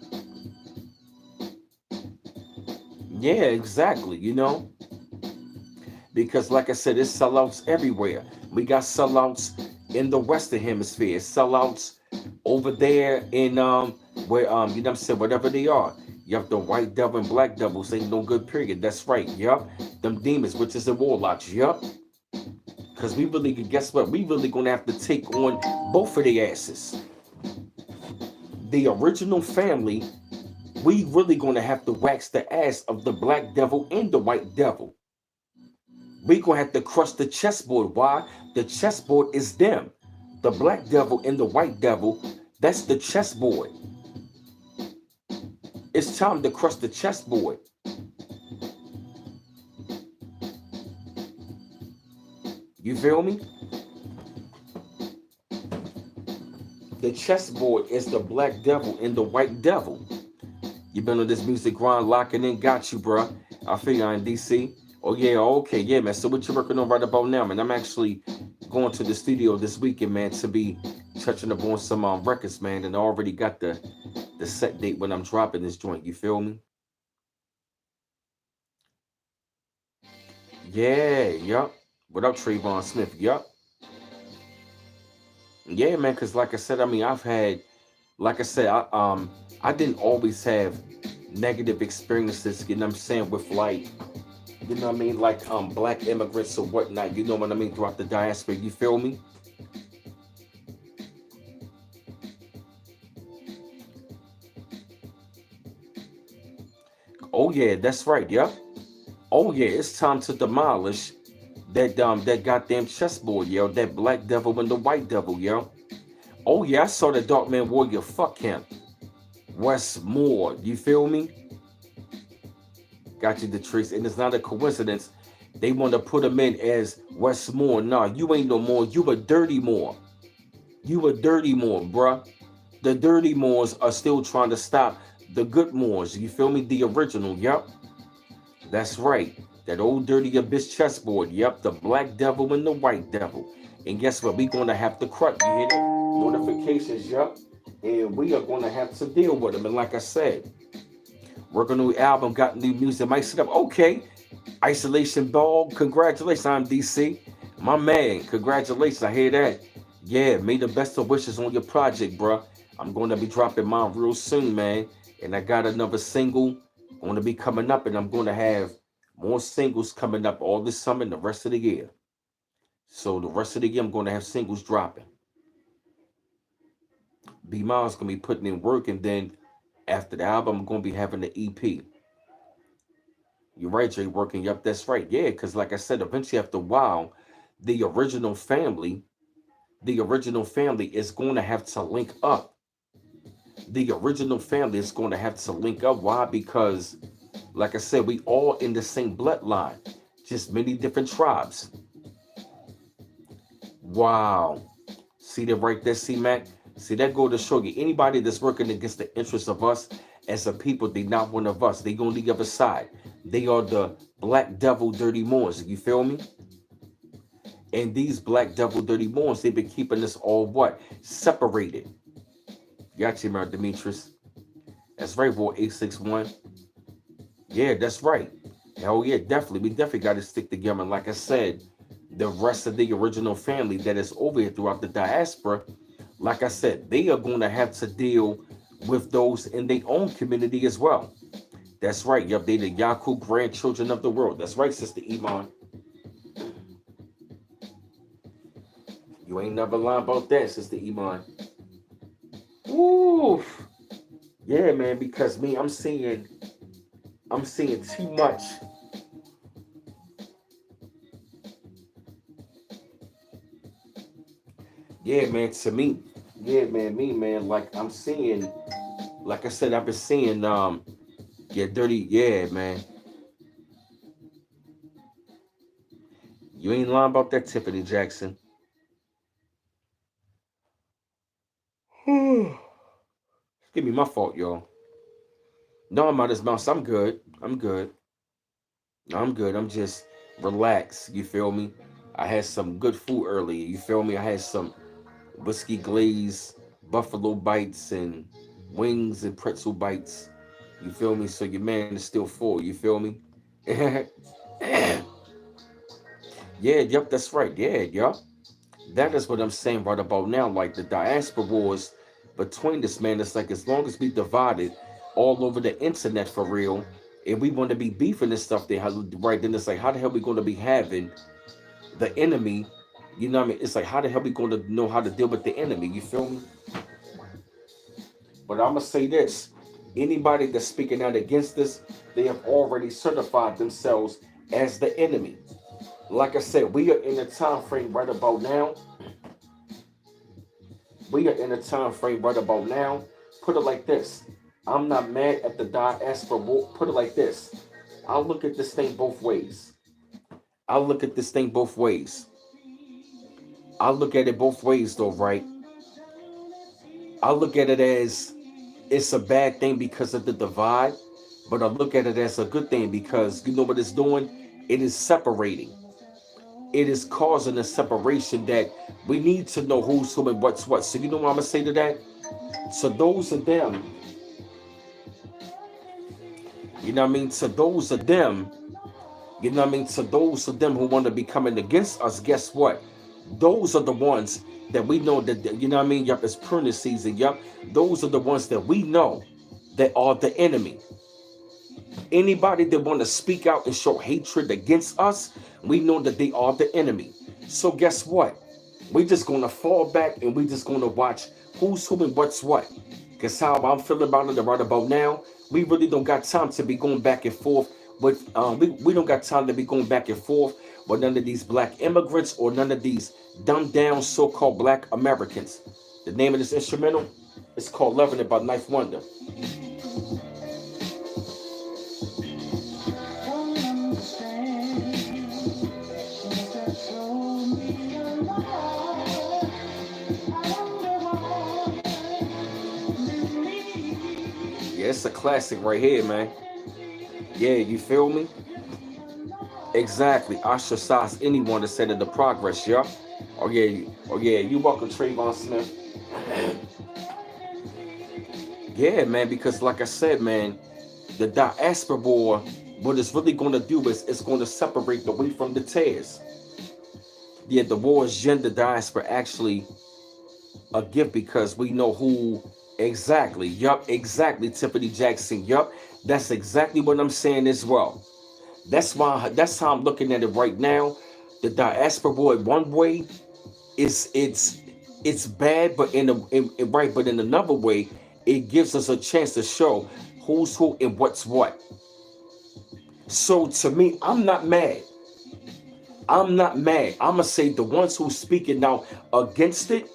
Yeah, exactly. Because like I said, it's sellouts everywhere. We got sellouts in the Western Hemisphere, sellouts over there in where you know what I'm saying, whatever they are. You have the white devil and black devils ain't no good period. That's right. Yup. Them demons, witches and warlocks. Yup. Cause we really guess what? We really gonna have to take on both of the asses. The original family, we really gonna have to wax the ass of the black devil and the white devil. We gonna have to crush the chessboard. Why? The chessboard is them. The black devil and the white devil, that's the chessboard. It's time to crush the chessboard. You feel me? The chessboard is the black devil and the white devil. You been on this music grind, locking in, got you, bruh. I feel you in DC. Oh yeah, okay, yeah, man. So what you working on right about now, man? I'm actually going to the studio this weekend, man, to be touching up on some records, man, and I already got the set date when I'm dropping this joint. You feel me? Yeah, yup. What up, Trayvon Smith? Yup. Yeah, man. Cause like I said, I mean, I've had, like I said, I didn't always have negative experiences. You know what I'm saying? With like, you know what I mean, like black immigrants or whatnot. You know what I mean? Throughout the diaspora. You feel me? Oh yeah, that's right. Yup. Oh yeah, it's time to demolish that goddamn chessboard, yo. That black devil and the white devil, yo. Oh yeah, I saw the Dark Man Warrior. Fuck him. Westmore. You feel me? Got you, Detrice. And it's not a coincidence. They want to put him in as Westmore. Nah, you ain't no more. You a dirty more. You a dirty more, bruh. The dirty Moors are still trying to stop the good Moors. You feel me? The original. Yup. That's right. That old dirty abyss chessboard. Yep, the black devil and the white devil. And guess what? We're going to have to crush. You hear that? Notifications, yup. And we are going to have to deal with them. And like I said, working on a new album, got new music. Might sit up. Okay. Isolation Ball. Congratulations. I'm DC. My man. Congratulations. I hear that. Yeah, may the best of wishes on your project, bruh. I'm going to be dropping mine real soon, man. And I got another single going to be coming up, and I'm going to have more singles coming up all this summer and the rest of the year. So the rest of the year, I'm going to have singles dropping. B Miles going to be putting in work, and then after the album, I'm going to be having the EP. You're right, Jay, working. Yep, that's right. Yeah, because like I said, eventually after a while, the original family, the original family is going to have to link up. The original family is going to have to link up. Why? Because, like I said, we all in the same bloodline, just many different tribes. Wow. See that right there, C-Mac? See, that go to show you, anybody that's working against the interests of us as a people, they not one of us. They on the other side. They are the black devil dirty Moors. You feel me? And these black devil dirty Moors, they've been keeping us all what? Separated. Got you, man, Demetrius. That's right, boy, 861. Yeah, that's right. Hell yeah, definitely. We definitely got to stick together. And like I said, the rest of the original family that is over here throughout the diaspora, like I said, they are going to have to deal with those in their own community as well. That's right. Yup, they the Yaku grandchildren of the world. That's right, Sister Iman. You ain't never lying about that, Sister Iman. Ooh. Yeah, man, because me, I'm seeing too much. Yeah, man, to me, yeah, man, me, man, like I'm seeing, like I said, I've been seeing, yeah, dirty, yeah, man. You ain't lying about that, Tiffany Jackson. Give me my fault, y'all. No, I'm out his mouth. I'm good. I'm good. I'm good. I'm just relaxed. You feel me? I had some good food earlier. You feel me? I had some whiskey glaze, buffalo bites, and wings and pretzel bites. You feel me? So your man is still full. You feel me? Yeah, yep, that's right. Yeah, yep. That is what I'm saying right about now. Like the diaspora wars between this, man, it's like as long as we divided all over the internet for real, and we want to be beefing and stuff, then right then it's like how the hell we going to be having the enemy? You know what I mean? It's like how the hell we going to know how to deal with the enemy? You feel me? But I'm gonna say this: anybody that's speaking out against this, they have already certified themselves as the enemy. Like I said, we are in a time frame right about now. We are in a time frame right about now. Put it like this: I'm not mad at the diaspora. Put it like this: I'll look at this thing both ways. I'll look at this thing both ways. I'll look at it both ways, though, right? I look at it as it's a bad thing because of the divide, but I look at it as a good thing because you know what it's doing? It is separating. It is causing a separation that we need to know who's who and what's what. So you know what I'm gonna say to that? So those of them, you know what I mean? To those of them, you know what I mean? To those of them who want to be coming against us, guess what? Those are the ones that we know that, you know what I mean? Yup, it's pruning season. Yup, those are the ones that we know that are the enemy. Anybody that want to speak out and show hatred against us, we know that they are the enemy. So guess what? We just gonna fall back and we just gonna watch who's who and what's what. Cause how I'm feeling about it right about now, we really don't got time to be going back and forth with we don't got time to be going back and forth with none of these black immigrants or none of these dumbed down so-called black Americans. The name of this instrumental is called Loving It by Knife Wonder. Yeah, it's a classic right here, man. Yeah, you feel me? Exactly. Ostracize anyone that said in the progress, yeah. Oh yeah, you welcome Trayvon Smith. Yeah, man, because like I said, man, the diaspora war, what it's really gonna do is it's gonna separate the wheat from the tares. Yeah, the war is gender diaspora actually a gift because we know who exactly. Yup, exactly, Tiffany Jackson. Yup, that's exactly what I'm saying as well. That's how I'm looking at it right now. The diaspora war, one way, is it's bad, but right, but in another way, it gives us a chance to show who's who and what's what. So to me, I'm not mad. I'm not mad. I'ma say the ones who speaking now against it,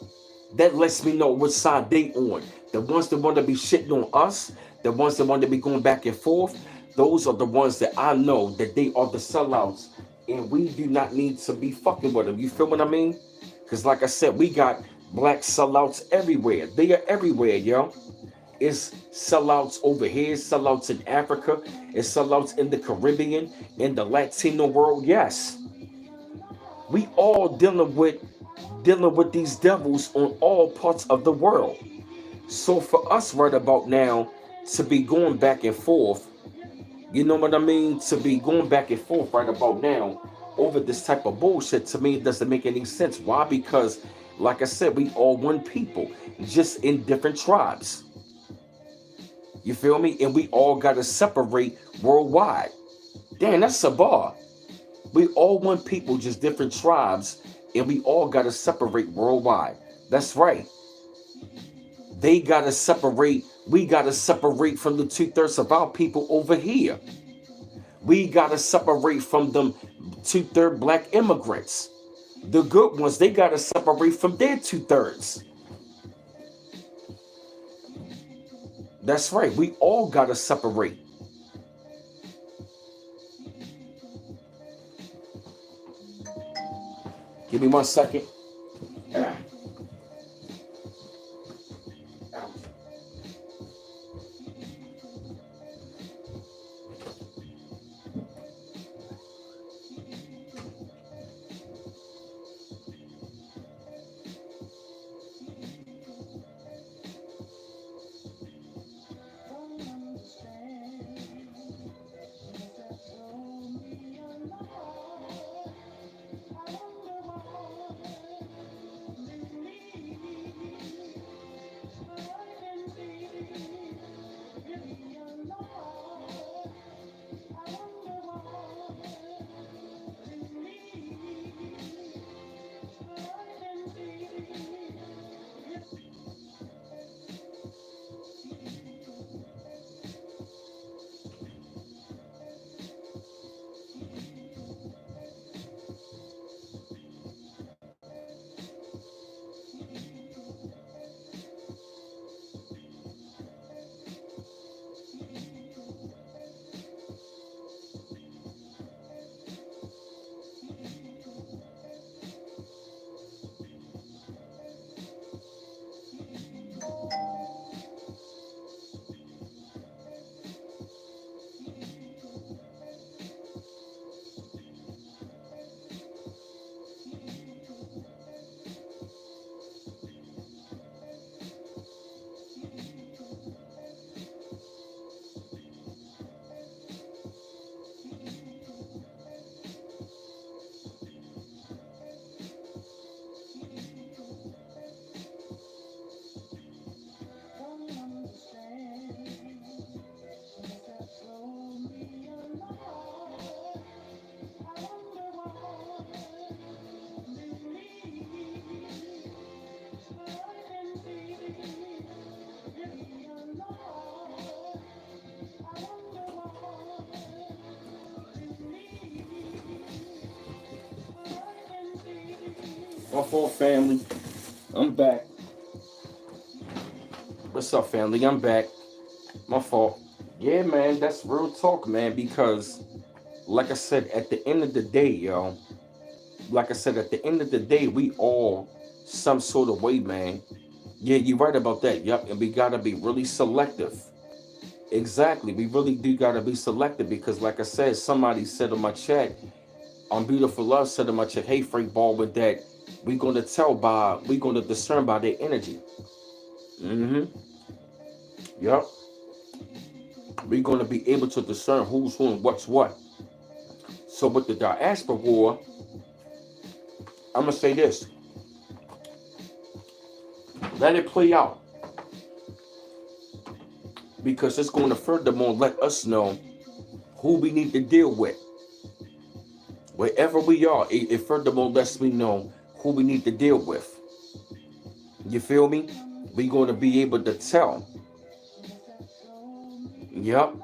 that lets me know what side they on. The ones that want to be shitting on us, the ones that want to be going back and forth, those are the ones that I know that they are the sellouts, and we do not need to be fucking with them. You feel what I mean? Because like I said, we got black sellouts everywhere. They are everywhere, yo. It's sellouts over here, sellouts in Africa, it's sellouts in the Caribbean, in the Latino world. Yes, we all dealing with these devils on all parts of the world. So for us right about now to be going back and forth, you know what I mean? To be going back and forth right about now over this type of bullshit, to me it doesn't make any sense. Why? Because like I said, we all one people, just in different tribes. You feel me? And we all got to separate worldwide. Damn, that's a bar. We all one people, just different tribes, and we all got to separate worldwide. That's right. They got to separate. We got to separate from the 2/3 of our people over here. We got to separate from them 2/3 black immigrants. The good ones, they got to separate from their 2/3. That's right. We all got to separate. Give me 1 second. My fault, family. I'm back. What's up, family? I'm back. My fault. Yeah, man, that's real talk, man, because, like I said, at the end of the day, yo, like I said, at the end of the day, we all, some sort of way, man. Yeah, you're right about that. Yep, and we gotta be really selective. Exactly. We really do gotta be selective because, like I said, somebody said in my chat, on Beautiful Love said in my chat, hey, Frank Baldwin, that we gonna discern by their energy. Mm-hmm. Yep. We're gonna be able to discern who's who and what's what. So with the diaspora war, I'm gonna say this. Let it play out. Because it's going to furthermore let us know who we need to deal with. Wherever we are, it furthermore lets me know who we need to deal with. You feel me? We're going to be able to tell. Yep.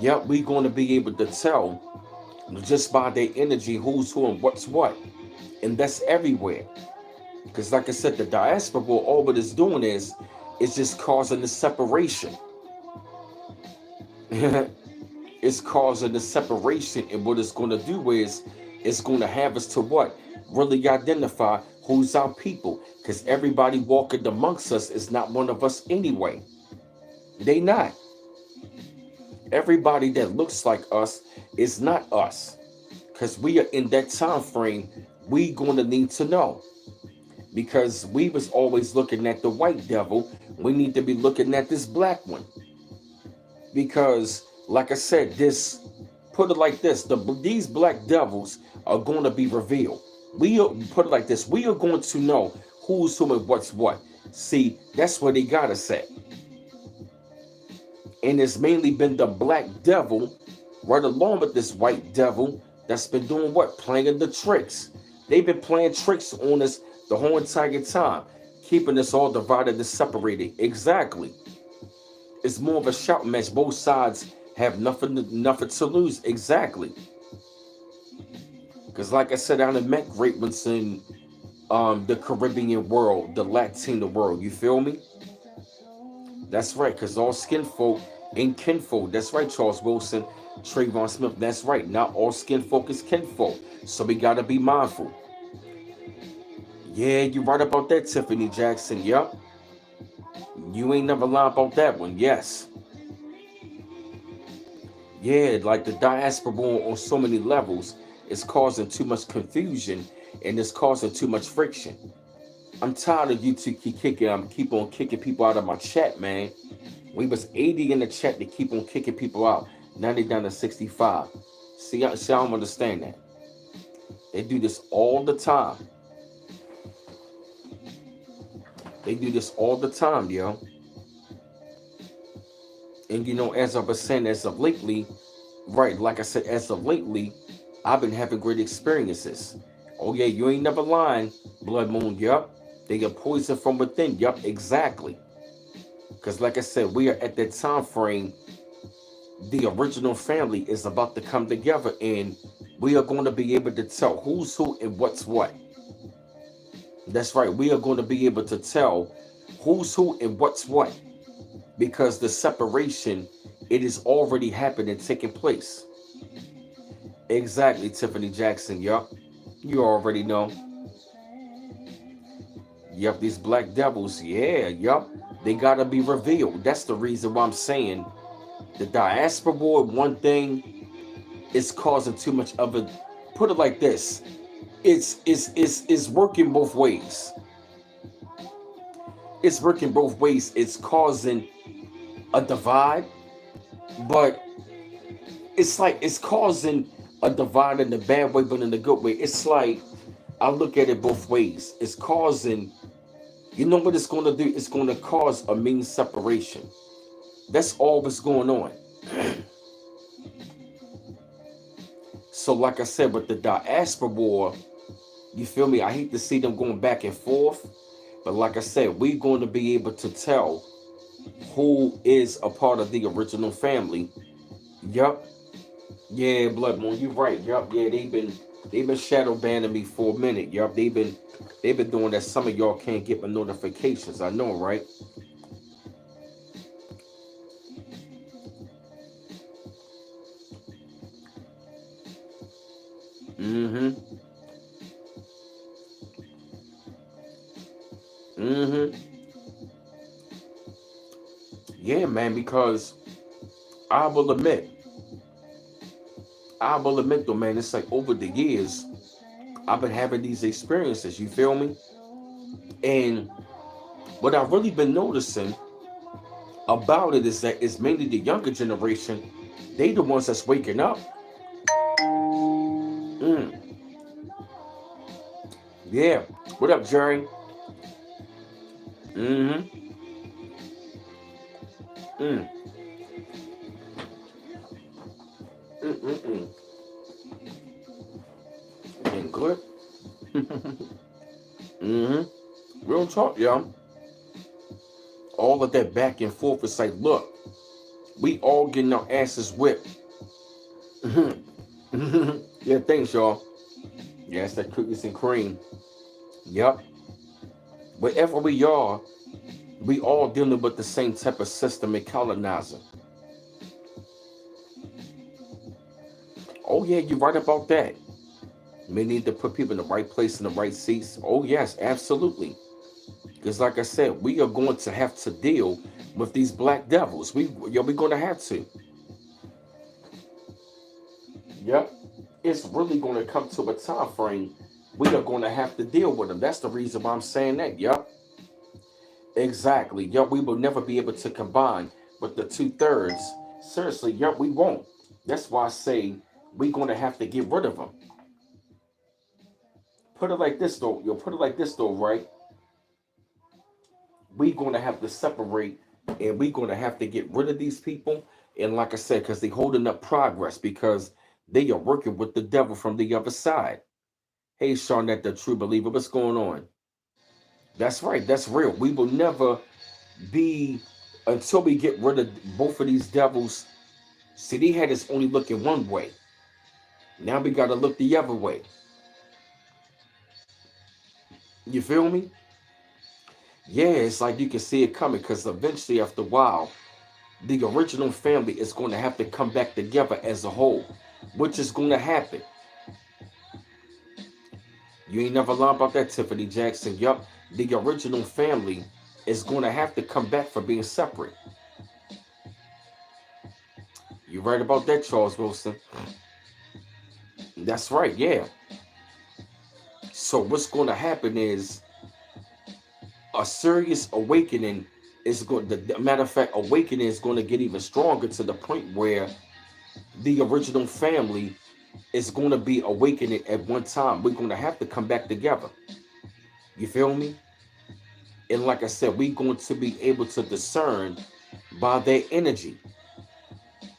Yep, we're going to be able to tell just by their energy who's who and what's what. And that's everywhere. Because like I said, the diaspora, all what it's doing is it's just causing the separation. It's causing the separation, and what it's going to do is it's going to have us to what? Really identify who's our people, because everybody walking amongst us is not one of us anyway. They not. Everybody that looks like us is not us, because we are in that time frame. We going to need to know, because we was always looking at the white devil. We need to be looking at this black one, because like I said, put it like this, these black devils are going to be revealed. Put it like this, we are going to know who's who and what's what. See, that's what they got to say. And it's mainly been the black devil, right along with this white devil, that's been doing what? Playing the tricks. They've been playing tricks on us the whole entire time, keeping us all divided and separated. Exactly. It's more of a shout match. Both sides have nothing to lose. Exactly. Because like I said, I done met great ones in the Caribbean world, the Latino world. You feel me? That's right, because all skin folk ain't kinfolk. That's right, Charles Wilson, Trayvon Smith. That's right. Not all skin folk is kinfolk. So we gotta be mindful. Yeah, you right about that, Tiffany Jackson. Yup. You ain't never lied about that one. Yes. Yeah, like the diaspora on so many levels is causing too much confusion and it's causing too much friction. I'm tired of you two keep on kicking people out of my chat, man. We was 80 in the chat to keep on kicking people out. Now they down to 65. See, I don't understand that. They do this all the time. They do this all the time, yo. And you know, as I was saying, as of lately, right, like I said, as of lately, I've been having great experiences. Oh yeah, you ain't never lying, Blood Moon, yup. They get poison from within, yup, exactly. Because like I said, we are at that time frame. The original family is about to come together and we are going to be able to tell who's who and what's what. That's right, we are going to be able to tell who's who and what's what because the separation, it is already happened and taking place. Exactly, Tiffany Jackson, yup. You already know. Yup, these black devils, yeah, yup. They gotta be revealed. That's the reason why I'm saying the diaspora board, one thing, is causing too much of it. Put it like this. It's working both ways. It's working both ways. It's causing a divide, but it's like it's causing a divide in the bad way, but in the good way. It's like I look at it both ways. It's causing, you know what it's going to do? It's going to cause a mean separation. That's all that's going on. So, like I said, with the diaspora war, you feel me? I hate to see them going back and forth, but like I said, we're going to be able to tell who is a part of the original family. Yup. Yeah, Blood Moon, you right. Yup. Yeah, they've been shadow banning me for a minute. Yup. They've been doing that. Some of y'all can't get my notifications. I know, right? Mm-hmm. Mm-hmm. Yeah, man, because I will admit, I will admit though, man, it's like over the years, I've been having these experiences, you feel me? And what I've really been noticing about it is that it's mainly the younger generation. They the ones that's waking up. Mm, yeah. What up, Jerry? Mm-hmm. Mm. Mm-mm-mm. Getting good. Mm-hmm. Real talk, y'all. All of that back and forth is like, look, we all getting our asses whipped. Yeah, thanks, y'all. Yeah, it's that cookies and cream. Yep. Wherever we are, we all dealing with the same type of system and colonizer. Oh yeah, you're right about that. We need to put people in the right place in the right seats. Oh yes, absolutely. Because like I said, we are going to have to deal with these black devils. We're going to have to. Yep. It's really going to come to a time frame. We are going to have to deal with them. That's the reason why I'm saying that. Yep. Exactly. Yep. We will never be able to combine with the 2/3. Seriously. Yep. We won't. That's why I say we're going to have to get rid of them. Put it like this though. You'll put it like this though, right? We're going to have to separate And we're going to have to get rid of these people. And like I said, because they're holding up progress, because they are working with the devil from the other side. Hey, Shawnette, the true believer, what's going on? That's right. That's real. We will never be, until we get rid of both of these devils. See, they had us only looking one way. Now we got to look the other way. You feel me? Yeah, it's like you can see it coming, because eventually, after a while, the original family is going to have to come back together as a whole, which is going to happen. You ain't never lied about that, Tiffany Jackson. Yup, the original family is going to have to come back for being separate. You right about that, Charles Wilson. That's right, yeah. So what's going to happen is a serious awakening is going. The matter of fact, awakening is going to get even stronger, to the point where the original family is going to be awakening at one time. We're going to have to come back together. You feel me? And like I said, we're going to be able to discern by their energy.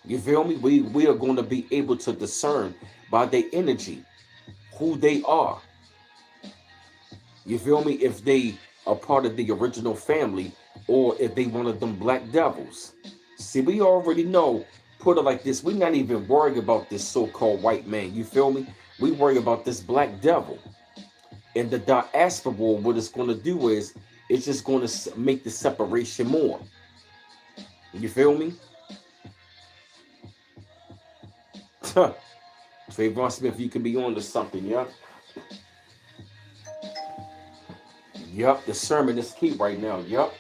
You feel me? We are going to be able to discern by their energy who they are. You feel me? If they are part of the original family, or if they one of them black devils. See, we already know, put it like this, we're not even worried about this so-called white man. You feel me? We worry about this black devil. And the diaspora, what it's going to do is, it's just going to make the separation more. You feel me? Trayvon Smith, you can be on to something, yeah? Yup, the sermon is key right now. Yup,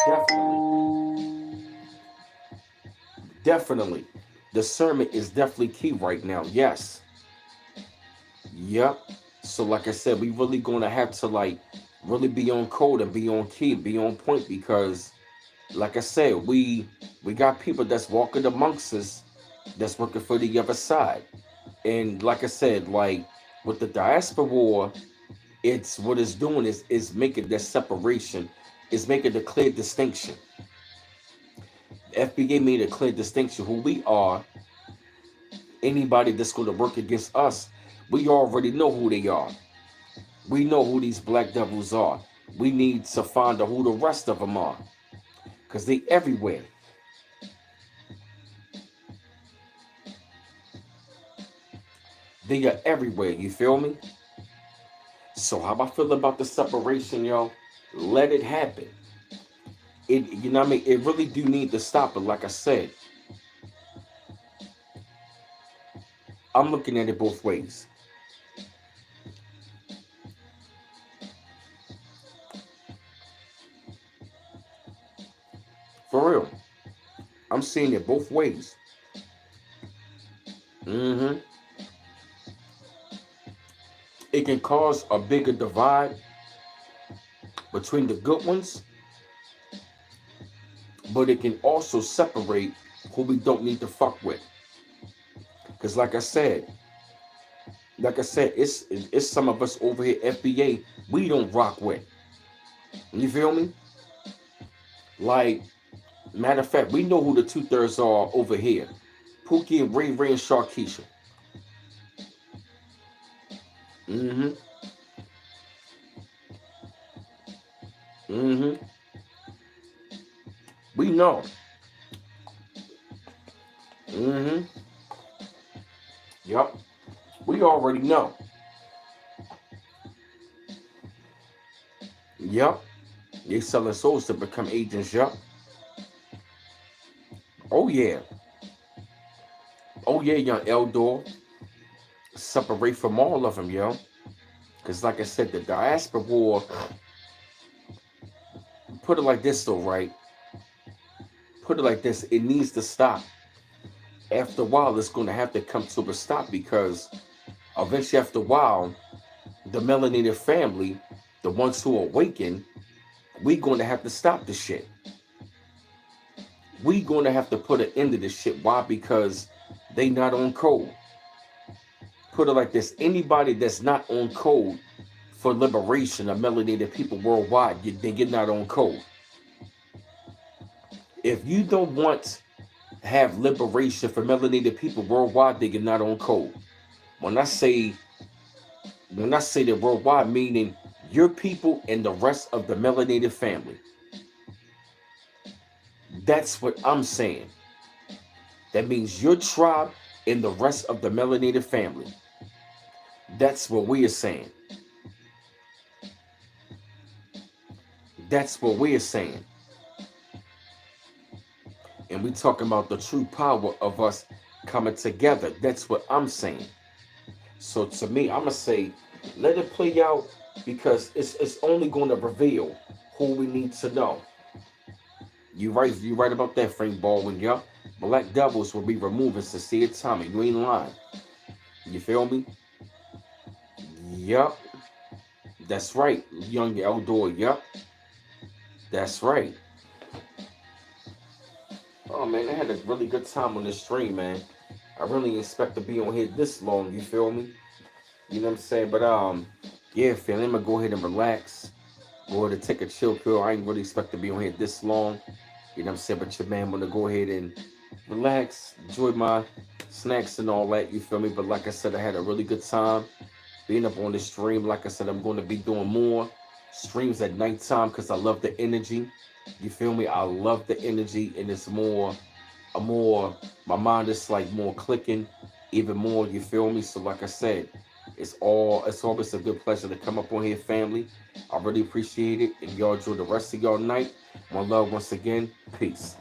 definitely. Definitely. The sermon is definitely key right now. Yes. Yup. So like I said, we really going to have to like really be on code and be on key, be on point, because like I said, we got people that's walking amongst us, that's working for the other side. And like I said, like with the diaspora war, it's what it's doing is making that separation, is making the clear distinction. The FBA made a clear distinction who we are. Anybody that's going to work against us, we already know who they are. We know who these black devils are. We need to find out who the rest of them are, because they everywhere. They are everywhere. You feel me? So how I feel about the separation, y'all? Let it happen. It, you know what I mean? It really do need to stop. But like I said, I'm looking at it both ways. For real. I'm seeing it both ways. Mm-hmm. It can cause a bigger divide between the good ones, but it can also separate who we don't need to fuck with. Because like I said, it's some of us over here, FBA, we don't rock with. You feel me? Like, matter of fact, we know who the 2/3 are over here. Pookie and Ray Ray and Sharkeisha. Mm-hmm. Mm-hmm. We know. Mm-hmm. Yup. We already know. Yup. They selling souls to become agents, yup. Oh yeah. Oh yeah, young Eldor. Separate from all of them, yo. Because like I said, the diaspora war, put it like this though, right? Put it like this, it needs to stop. After a while, it's going to have to come to a stop, because eventually after a while, the melanated family, the ones who awaken, we going to have to stop the shit. We going to have to put an end to this shit. Why? Because they not on code. Put it like this, anybody that's not on code for liberation of melanated people worldwide, then you're not on code. If you don't want to have liberation for melanated people worldwide, then you're not on code. When I say that worldwide, meaning your people and the rest of the melanated family. That's what I'm saying. That means your tribe and the rest of the melanated family. That's what we are saying. That's what we are saying. And we talking about the true power of us coming together. That's what I'm saying. So to me, I'm gonna say, let it play out, because it's only going to reveal who we need to know. You right about that, Frank Baldwin. Yup. Black devils will be removed in sincere Tommy. You ain't lying. You feel me? Yup. That's right. Young Eldor. Yup. That's right. Oh man, I had a really good time on this stream, man. I really expect to be on here this long, you feel me? You know what I'm saying? But yeah, fam, I'm gonna go ahead and relax. Go ahead and take a chill pill. I ain't really expect to be on here this long. You know what I'm saying? But your man wanna go ahead and relax, enjoy my snacks and all that, you feel me? But like I said, I had a really good time being up on this stream. Like I said, I'm gonna be doing more streams at nighttime because I love the energy. You feel me? I love the energy, and it's more, my mind is like more clicking, even more. You feel me? So like I said, it's always a good pleasure to come up on here, family. I really appreciate it, and y'all enjoy the rest of y'all night. One love once again. Peace.